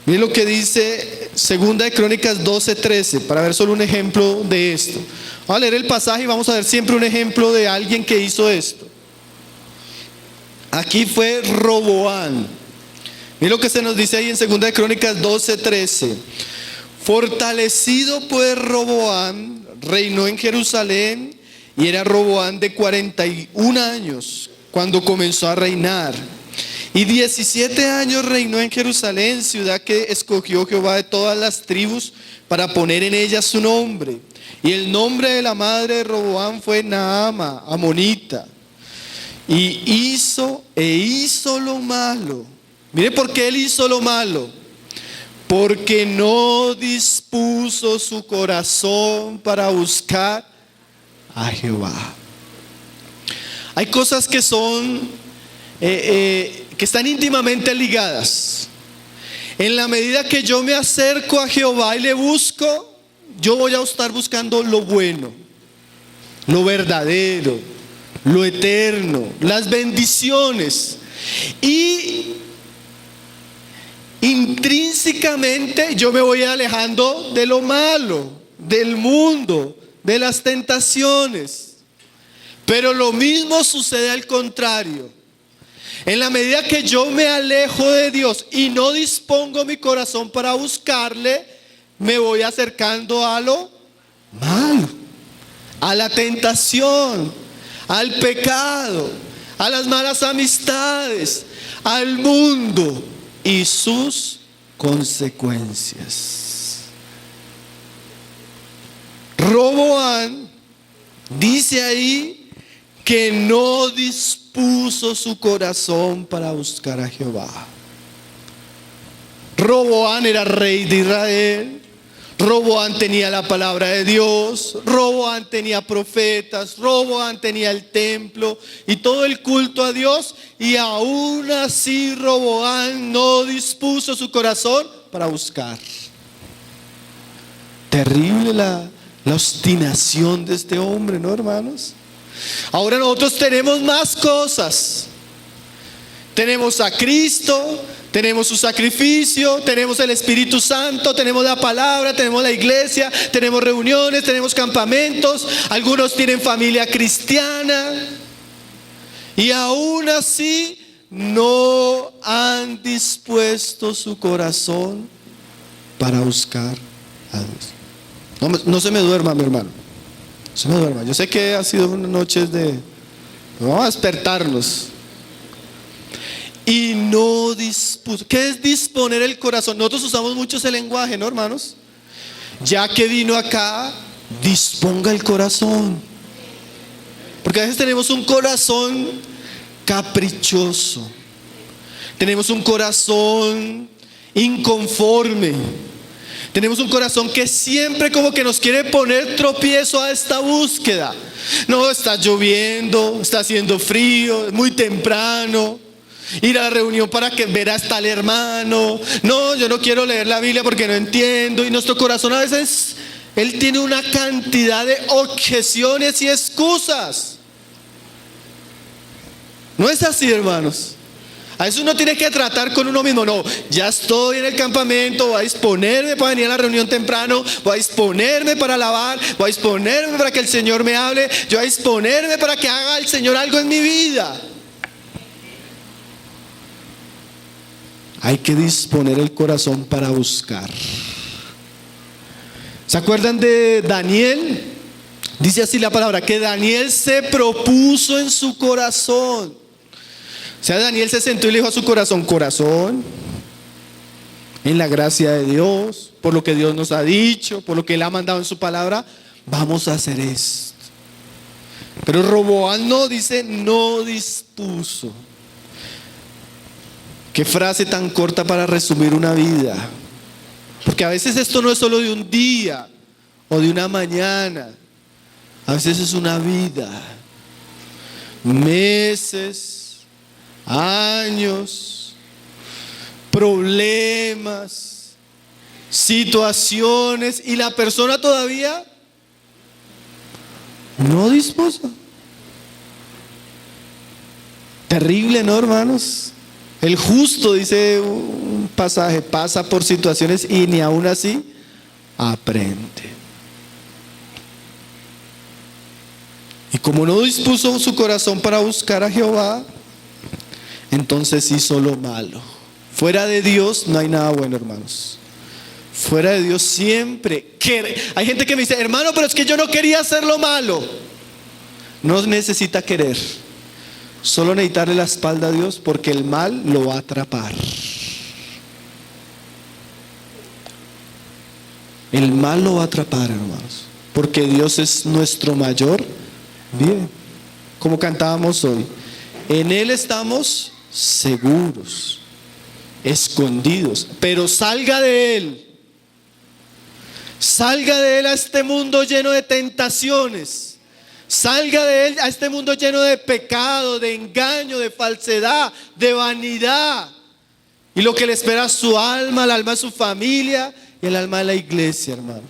Miren lo que dice 2 de Crónicas 12:13, para ver solo un ejemplo de esto. Vamos a leer el pasaje y vamos a ver siempre un ejemplo de alguien que hizo esto. Aquí fue Roboam. Miren lo que se nos dice ahí en 2 de Crónicas 12:13. Fortalecido pues Roboam, reinó en Jerusalén, y era Roboam de 41 años cuando comenzó a reinar. Y 17 años reinó en Jerusalén, ciudad que escogió Jehová de todas las tribus para poner en ella su nombre. Y el nombre de la madre de Roboam fue Naama, amonita. Y hizo lo malo. Mire por qué él hizo lo malo. Porque no dispuso su corazón para buscar a Jehová. Hay cosas que son que están íntimamente ligadas. En la medida que yo me acerco a Jehová y le busco, yo voy a estar buscando lo bueno, lo verdadero, lo eterno, las bendiciones. Y intrínsecamente yo me voy alejando de lo malo, del mundo, de las tentaciones. Pero lo mismo sucede al contrario. En la medida que yo me alejo de Dios y no dispongo mi corazón para buscarle, me voy acercando a lo malo, a la tentación, al pecado, a las malas amistades, al mundo y sus consecuencias. Roboam dice ahí que no dispuso su corazón para buscar a Jehová. Roboán era rey de Israel. Roboán tenía la palabra de Dios. Roboán tenía profetas. Roboán tenía el templo y todo el culto a Dios. Y aún así Roboán no dispuso su corazón para buscar. Terrible la obstinación de este hombre, ¿no, hermanos? Ahora nosotros tenemos más cosas. Tenemos a Cristo, tenemos su sacrificio, tenemos el Espíritu Santo, tenemos la palabra, tenemos la iglesia, tenemos reuniones, tenemos campamentos. Algunos tienen familia cristiana y aún así no han dispuesto su corazón para buscar a Dios. No se me duerma, mi hermano. No se me duerma. Yo sé que ha sido unas noches de... Vamos a despertarnos. Y no dispuso. ¿Qué es disponer el corazón? Nosotros usamos mucho ese lenguaje, ¿no, hermanos? Ya que vino acá, disponga el corazón. Porque a veces tenemos un corazón caprichoso. Tenemos un corazón inconforme. Tenemos un corazón que siempre como que nos quiere poner tropiezo a esta búsqueda. No, está lloviendo, está haciendo frío, es muy temprano. Ir a la reunión para que veas tal hermano. No, yo no quiero leer la Biblia porque no entiendo. Y nuestro corazón a veces, él tiene una cantidad de objeciones y excusas. No es así, hermanos. A veces uno tiene que tratar con uno mismo. No, ya estoy en el campamento, voy a disponerme para venir a la reunión temprano, voy a disponerme para alabar, voy a disponerme para que el Señor me hable, yo voy a disponerme para que haga el Señor algo en mi vida. Hay que disponer el corazón para buscar. ¿Se acuerdan de Daniel? Dice así la palabra, que Daniel se propuso en su corazón. O sea, Daniel se sentó y le dijo a su corazón: corazón, en la gracia de Dios, por lo que Dios nos ha dicho, por lo que Él ha mandado en su palabra, vamos a hacer esto. Pero Roboán no, dice, no dispuso. Qué frase tan corta para resumir una vida. Porque a veces esto no es solo de un día o de una mañana. A veces es una vida. Meses, años, problemas, situaciones, y la persona todavía no dispuso. Terrible, ¿no, hermanos? El justo, dice un pasaje, pasa por situaciones y ni aún así aprende. Y como no dispuso su corazón para buscar a Jehová, entonces hizo lo malo. Fuera de Dios no hay nada bueno, hermanos. Fuera de Dios siempre. Hay gente que me dice: hermano, pero es que yo no quería hacer lo malo. No necesita querer. Solo necesitarle la espalda a Dios, porque el mal lo va a atrapar. El mal lo va a atrapar, hermanos, porque Dios es nuestro mayor bien. Como cantábamos hoy, en Él estamos seguros, escondidos. Pero salga de Él. Salga de Él a este mundo lleno de tentaciones. Salga de Él a este mundo lleno de pecado, de engaño, de falsedad, de vanidad. Y lo que le espera a su alma, el alma de su familia y el alma de la iglesia, hermano.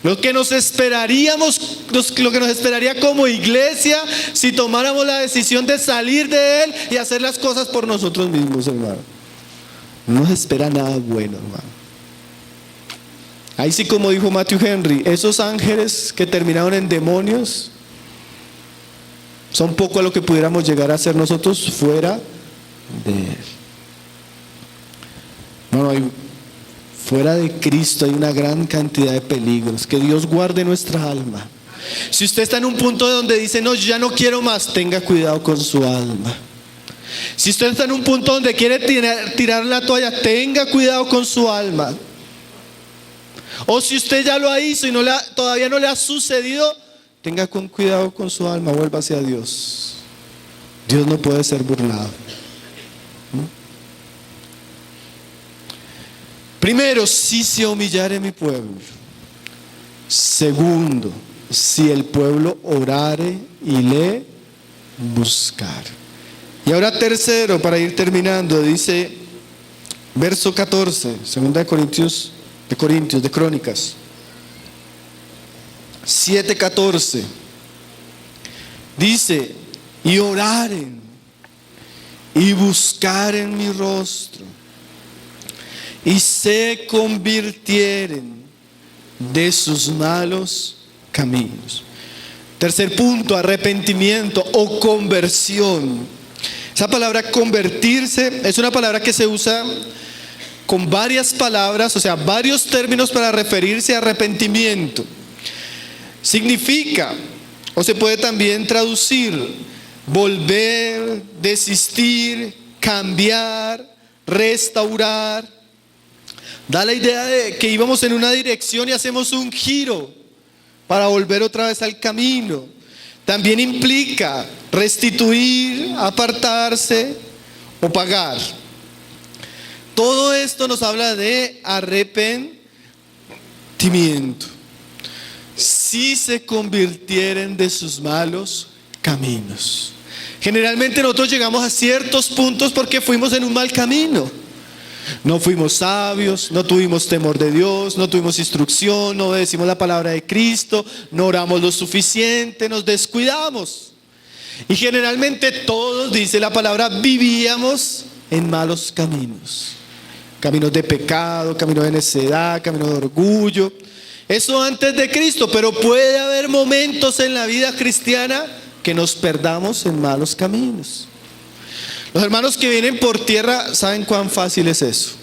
Lo que nos esperaría como iglesia si tomáramos la decisión de salir de Él y hacer las cosas por nosotros mismos, hermano. No nos espera nada bueno, hermano. Ahí sí, como dijo Matthew Henry, esos ángeles que terminaron en demonios son poco a lo que pudiéramos llegar a ser nosotros fuera de Él. Fuera de Cristo hay una gran cantidad de peligros. Que Dios guarde nuestra alma. Si usted está en un punto donde dice: no, yo ya no quiero más, tenga cuidado con su alma. Si usted está en un punto donde quiere tirar la toalla, tenga cuidado con su alma. O si usted ya lo hizo y todavía no le ha sucedido, tenga cuidado con su alma, vuelva hacia Dios. Dios no puede ser burlado. Primero, si se humillare mi pueblo. Segundo, si el pueblo orare y le buscar. Y ahora tercero, para ir terminando, dice verso 14, segunda de Crónicas 7:14. Dice: y oraren y buscaren mi rostro y se convirtieren de sus malos caminos. Tercer punto, arrepentimiento o conversión. Esa palabra convertirse es una palabra que se usa con varias palabras, o sea, varios términos para referirse a arrepentimiento. Significa, o se puede también traducir, volver, desistir, cambiar, restaurar. Da la idea de que íbamos en una dirección y hacemos un giro para volver otra vez al camino. También implica restituir, apartarse o pagar. Todo esto nos habla de arrepentimiento. Si se convirtieren de sus malos caminos. Generalmente nosotros llegamos a ciertos puntos porque fuimos en un mal camino. No fuimos sabios, no tuvimos temor de Dios, no tuvimos instrucción, no obedecimos la palabra de Cristo, no oramos lo suficiente, nos descuidamos. Y generalmente todos, dice la palabra, vivíamos en malos caminos. Caminos de pecado, caminos de necedad, caminos de orgullo. Eso antes de Cristo, pero puede haber momentos en la vida cristiana que nos perdamos en malos caminos. Los hermanos que vienen por tierra saben cuán fácil es eso.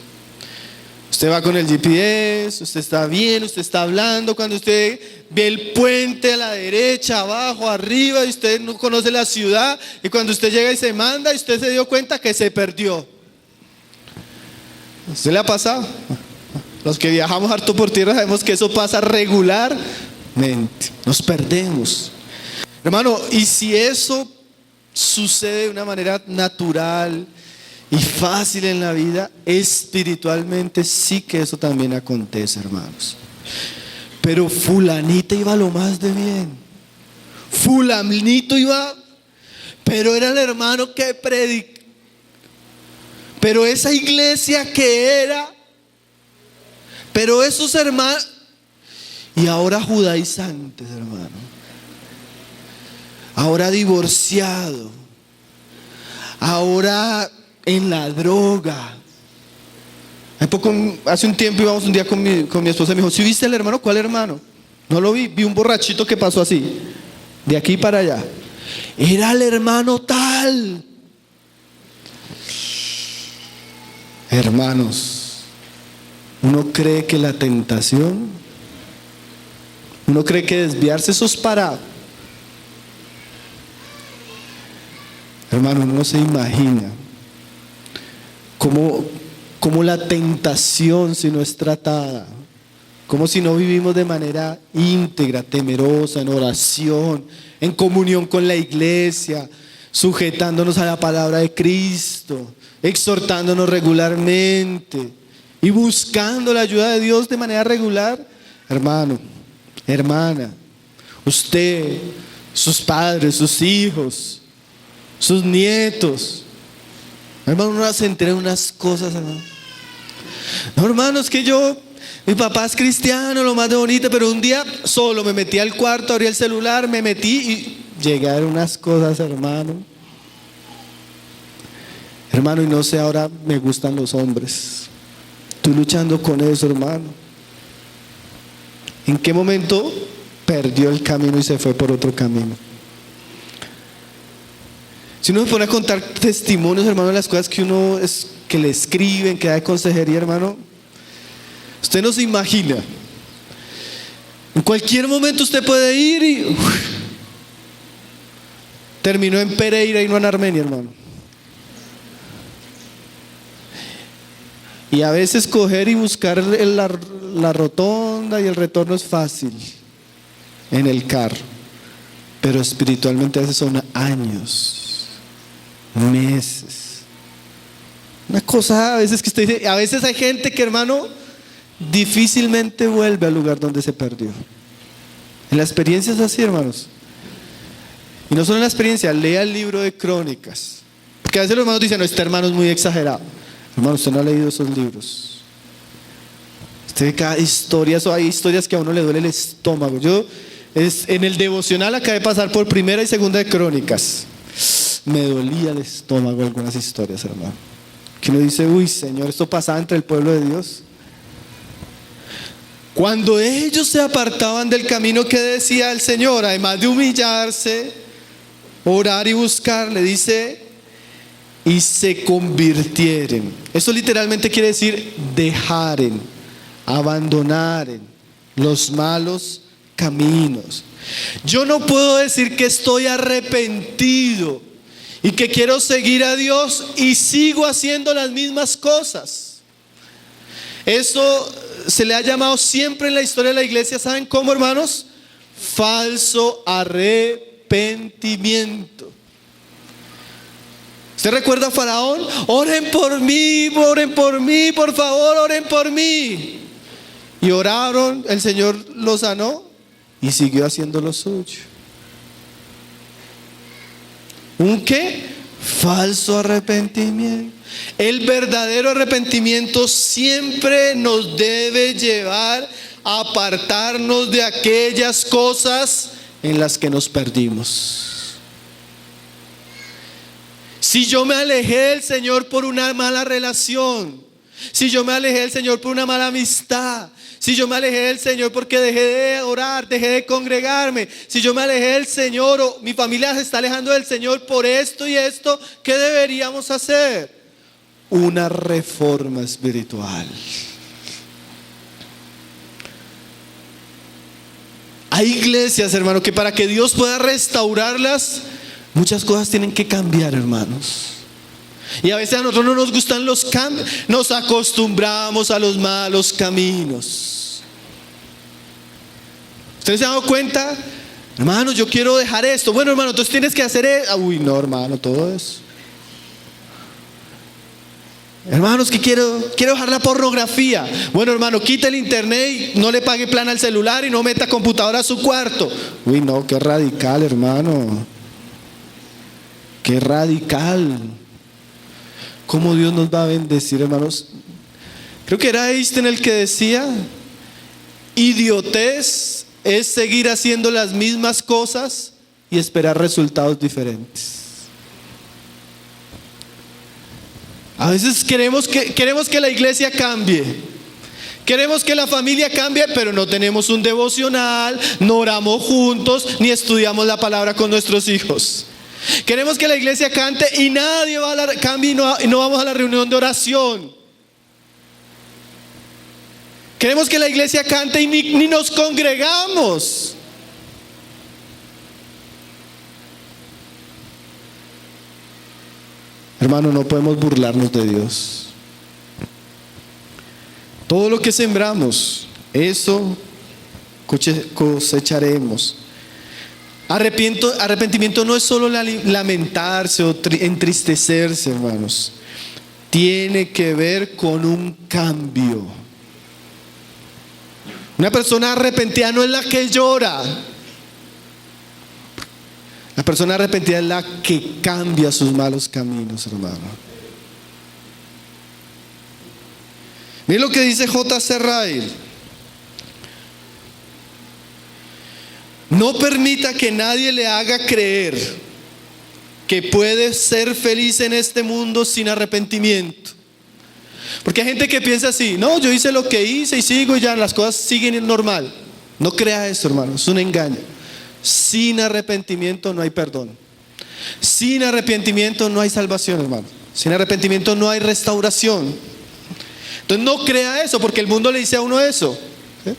Usted va con el GPS, usted está bien, usted está hablando, cuando usted ve el puente a la derecha, abajo, arriba, y usted no conoce la ciudad, y cuando usted llega y se manda, y usted se dio cuenta que se perdió. ¿A usted le ha pasado? Los que viajamos harto por tierra sabemos que eso pasa regularmente, nos perdemos. Hermano, y si eso sucede de una manera natural y fácil en la vida, espiritualmente sí que eso también acontece, hermanos. Pero fulanita iba lo más de bien, fulanito iba, pero era el hermano que predicaba, pero esa iglesia que era, pero esos hermanos, y ahora judaizantes, hermano. Ahora divorciado, ahora en la droga. Hace un tiempo íbamos un día con mi esposa y me dijo: ¿sí viste al hermano? ¿Cuál hermano? No lo vi, vi un borrachito que pasó así, de aquí para allá. Era el hermano tal. Hermanos, uno cree que la tentación, uno cree que desviarse eso es para... Hermano, uno no se imagina cómo la tentación, si no es tratada, como si no vivimos de manera íntegra, temerosa, en oración, en comunión con la iglesia, sujetándonos a la palabra de Cristo, exhortándonos regularmente y buscando la ayuda de Dios de manera regular. Hermano, hermana, usted, sus padres, sus hijos, sus nietos, hermano, uno se entera de unas cosas, hermano. No, hermano, es que mi papá es cristiano, lo más de bonito, pero un día solo me metí al cuarto, abrí el celular, me metí y llegué a ver unas cosas, hermano. Hermano, y no sé, ahora me gustan los hombres. Estoy luchando con eso, hermano. ¿En qué momento perdió el camino y se fue por otro camino? Si uno se pone a contar testimonios, hermano, de las cosas que le escriben, que da de consejería, hermano, usted no se imagina. En cualquier momento usted puede ir y terminó en Pereira y no en Armenia, hermano. Y a veces coger y buscar la rotonda y el retorno es fácil en el carro, pero espiritualmente a veces son años, meses. Una cosa a veces que usted dice, a veces hay gente que, hermano, difícilmente vuelve al lugar donde se perdió. En la experiencia es así, hermanos. Y no solo en la experiencia, lea el libro de Crónicas. Porque a veces los hermanos dicen, no, este hermano es muy exagerado. Hermano, usted no ha leído esos libros. Usted ve cada historia, hay historias que a uno le duele el estómago. En el devocional acabé de pasar por primera y segunda de Crónicas. Me dolía el estómago algunas historias, hermano. Que uno dice, uy, Señor, esto pasaba entre el pueblo de Dios. Cuando ellos se apartaban del camino que decía el Señor, además de humillarse, orar y buscar, le dice, y se convirtieren. Eso literalmente quiere decir dejaren, abandonaren los malos caminos. Yo no puedo decir que estoy arrepentido y que quiero seguir a Dios y sigo haciendo las mismas cosas. Eso se le ha llamado siempre en la historia de la iglesia, ¿saben cómo, hermanos? Falso arrepentimiento. ¿Usted recuerda a Faraón? Oren por mí, por favor, oren por mí. Y oraron, el Señor lo sanó y siguió haciendo lo suyo. ¿Un qué? Falso arrepentimiento. El verdadero arrepentimiento siempre nos debe llevar a apartarnos de aquellas cosas en las que nos perdimos. Si yo me alejé del Señor por una mala relación, si yo me alejé del Señor por una mala amistad, si yo me alejé del Señor porque dejé de orar, dejé de congregarme, si yo me alejé del Señor o mi familia se está alejando del Señor por esto y esto, ¿qué deberíamos hacer? Una reforma espiritual. Hay iglesias, hermano, que para que Dios pueda restaurarlas, muchas cosas tienen que cambiar, hermanos. Y a veces a nosotros no nos gustan los cambios, nos acostumbramos a los malos caminos. ¿Ustedes se han dado cuenta? Hermano, yo quiero dejar esto. Bueno, hermano, entonces tienes que hacer eso. Uy, no, hermano, todo eso. Hermanos, que quiero dejar la pornografía. Bueno, hermano, quita el internet y no le pague plan al celular y no meta computadora a su cuarto. Uy, no, qué radical, hermano. Qué radical. ¿Cómo Dios nos va a bendecir, hermanos? Creo que era Einstein el que decía: idiotez es seguir haciendo las mismas cosas y esperar resultados diferentes. A veces queremos que la iglesia cambie, queremos que la familia cambie, pero no tenemos un devocional, no oramos juntos, ni estudiamos la palabra con nuestros hijos. Queremos que la iglesia cante y nadie va a cambie y no vamos a la reunión de oración. Queremos que la iglesia cante y ni nos congregamos. Hermano, no podemos burlarnos de Dios. Todo lo que sembramos, eso cosecharemos. Arrepentimiento no es solo lamentarse o entristecerse, hermanos. Tiene que ver con un cambio. Una persona arrepentida no es la que llora. La persona arrepentida es la que cambia sus malos caminos, hermano. Miren lo que dice J.C. Ryle. No permita que nadie le haga creer que puede ser feliz en este mundo sin arrepentimiento. Porque hay gente que piensa así: no, yo hice lo que hice y sigo y ya las cosas siguen normal. No crea eso, hermano, es un engaño. Sin arrepentimiento no hay perdón. Sin arrepentimiento no hay salvación, hermano. Sin arrepentimiento no hay restauración. Entonces no crea eso, porque el mundo le dice a uno eso. ¿Sí?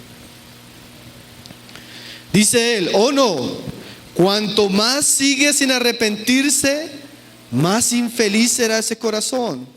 Dice él: oh no, cuanto más sigue sin arrepentirse, más infeliz será ese corazón.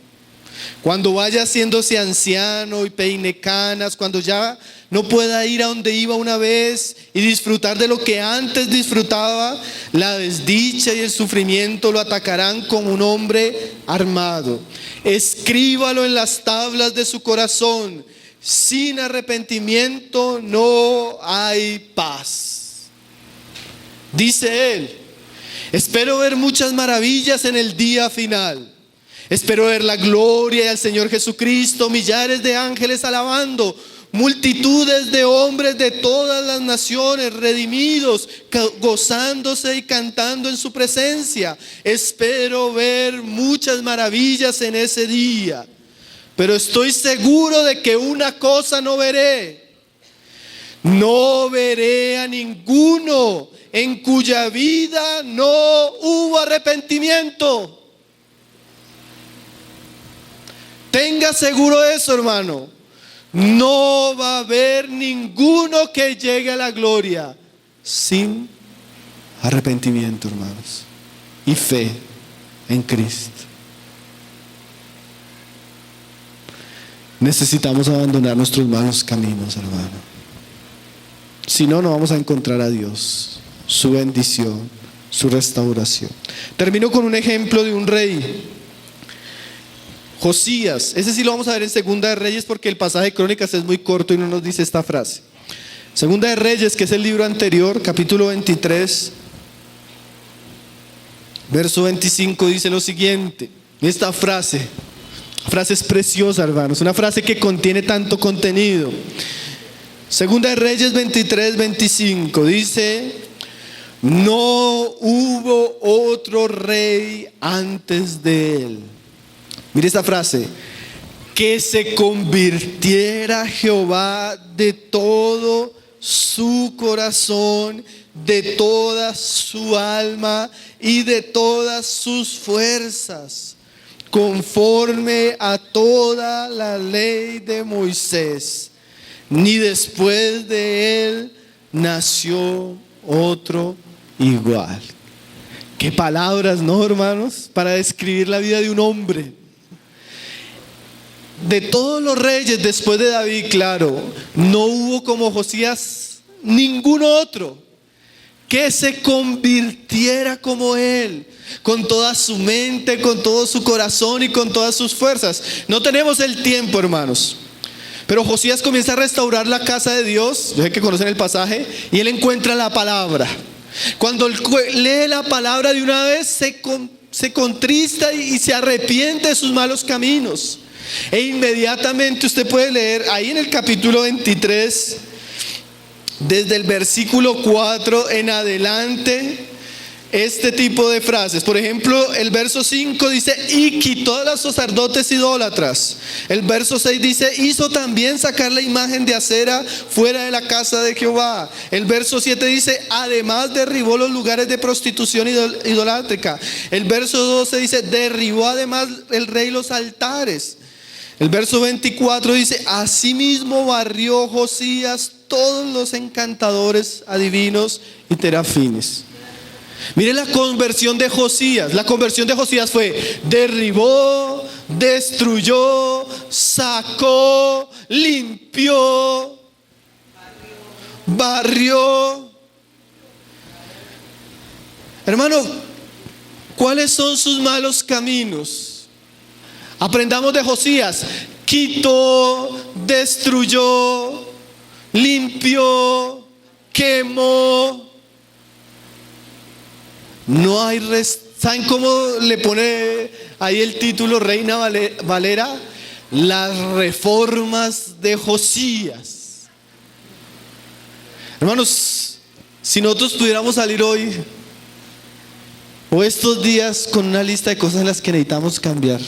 Cuando vaya haciéndose anciano y peine canas, cuando ya no pueda ir a donde iba una vez y disfrutar de lo que antes disfrutaba, la desdicha y el sufrimiento lo atacarán como un hombre armado. Escríbalo en las tablas de su corazón. sin arrepentimiento no hay paz. Dice él: espero ver muchas maravillas en el día final. Espero ver la gloria del Señor Jesucristo, millares de ángeles alabando, multitudes de hombres de todas las naciones redimidos, gozándose y cantando en su presencia. Espero ver muchas maravillas en ese día. Pero estoy seguro de que una cosa no veré. No veré a ninguno en cuya vida no hubo arrepentimiento. Tenga seguro eso, hermano. No va a haber ninguno que llegue a la gloria sin arrepentimiento, hermanos, y fe en Cristo. Necesitamos abandonar nuestros malos caminos, hermano. Si no, no vamos a encontrar a Dios, su bendición, su restauración. Termino con un ejemplo de un rey, Josías. Ese sí lo vamos a ver en Segunda de Reyes, porque el pasaje de Crónicas es muy corto y no nos dice esta frase. Segunda de Reyes, que es el libro anterior, capítulo 23, verso 25, dice lo siguiente. Esta frase es preciosa, hermanos, una frase que contiene tanto contenido. Segunda de Reyes 23, 25 dice: no hubo otro rey antes de él. Mire esta frase: que se convirtiera Jehová de todo su corazón, de toda su alma y de todas sus fuerzas, conforme a toda la ley de Moisés. Ni después de él nació otro igual. Qué palabras, ¿no, hermanos? Para describir la vida de un hombre. De todos los reyes después de David, claro, no hubo como Josías ningún otro que se convirtiera como él, con toda su mente, con todo su corazón y con todas sus fuerzas. No tenemos el tiempo, hermanos, pero Josías comienza a restaurar la casa de Dios. Yo sé que conocen el pasaje, y él encuentra la palabra. Cuando él lee la palabra de una vez, se contrista y se arrepiente de sus malos caminos. E inmediatamente usted puede leer ahí en el capítulo 23, desde el versículo 4 en adelante, este tipo de frases. Por ejemplo, el verso 5 dice: y quitó a los sacerdotes idólatras. El verso 6 dice: hizo también sacar la imagen de acera fuera de la casa de Jehová. El verso 7 dice: además derribó los lugares de prostitución idolátrica. El verso 12 dice: derribó además el rey los altares. El verso 24 dice: asimismo barrió Josías todos los encantadores, adivinos y terafines. Mire la conversión de Josías. La conversión de Josías fue: derribó, destruyó, sacó, limpió, barrió. Hermano, ¿cuáles son sus malos caminos? Aprendamos de Josías. Quitó, destruyó, limpió, quemó. No hay ¿saben cómo le pone ahí el título Reina Valera? Las reformas de Josías. Hermanos, si nosotros pudiéramos salir hoy o estos días con una lista de cosas en las que necesitamos cambiar.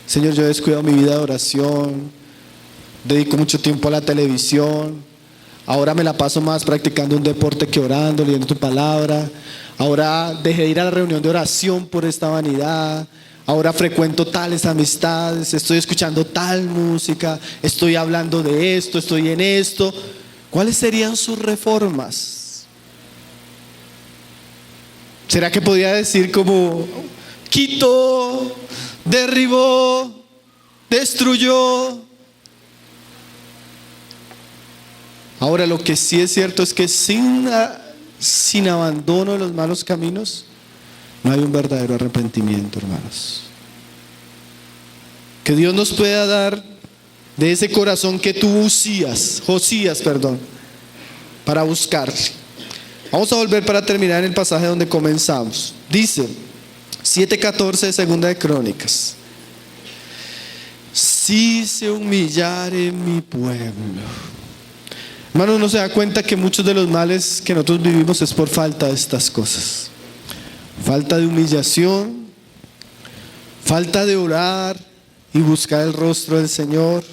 Señor, yo he descuidado mi vida de oración, dedico mucho tiempo a la televisión, ahora me la paso más practicando un deporte que orando, leyendo tu palabra. Ahora dejé de ir a la reunión de oración por esta vanidad. Ahora frecuento tales amistades, estoy escuchando tal música, estoy hablando de esto, estoy en esto. ¿Cuáles serían sus reformas? ¿Será que podría decir como: quitó, derribó, destruyó? Ahora, lo que sí es cierto es que sin abandono de los malos caminos no hay un verdadero arrepentimiento, hermanos. Que Dios nos pueda dar de ese corazón que tú Josías, para buscarle. Vamos a volver para terminar en el pasaje donde comenzamos. Dice 7:14 de Segunda de Crónicas: si se humillare mi pueblo. Hermano, uno se da cuenta que muchos de los males que nosotros vivimos es por falta de estas cosas. Falta de humillación, falta de orar y buscar el rostro del Señor,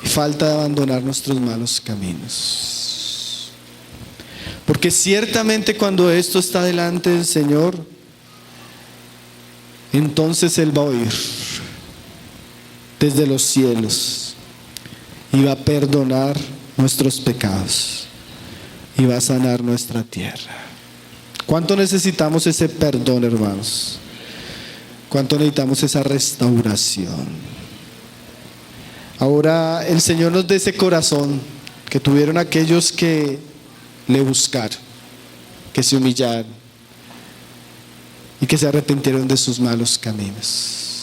y falta de abandonar nuestros malos caminos. Porque ciertamente cuando esto está delante del Señor, entonces Él va a oír desde los cielos y va a perdonar nuestros pecados y va a sanar nuestra tierra. ¿Cuánto necesitamos ese perdón, hermanos? ¿Cuánto necesitamos esa restauración? Ahora el Señor nos dé ese corazón que tuvieron aquellos que le buscaron, que se humillaron y que se arrepintieron de sus malos caminos.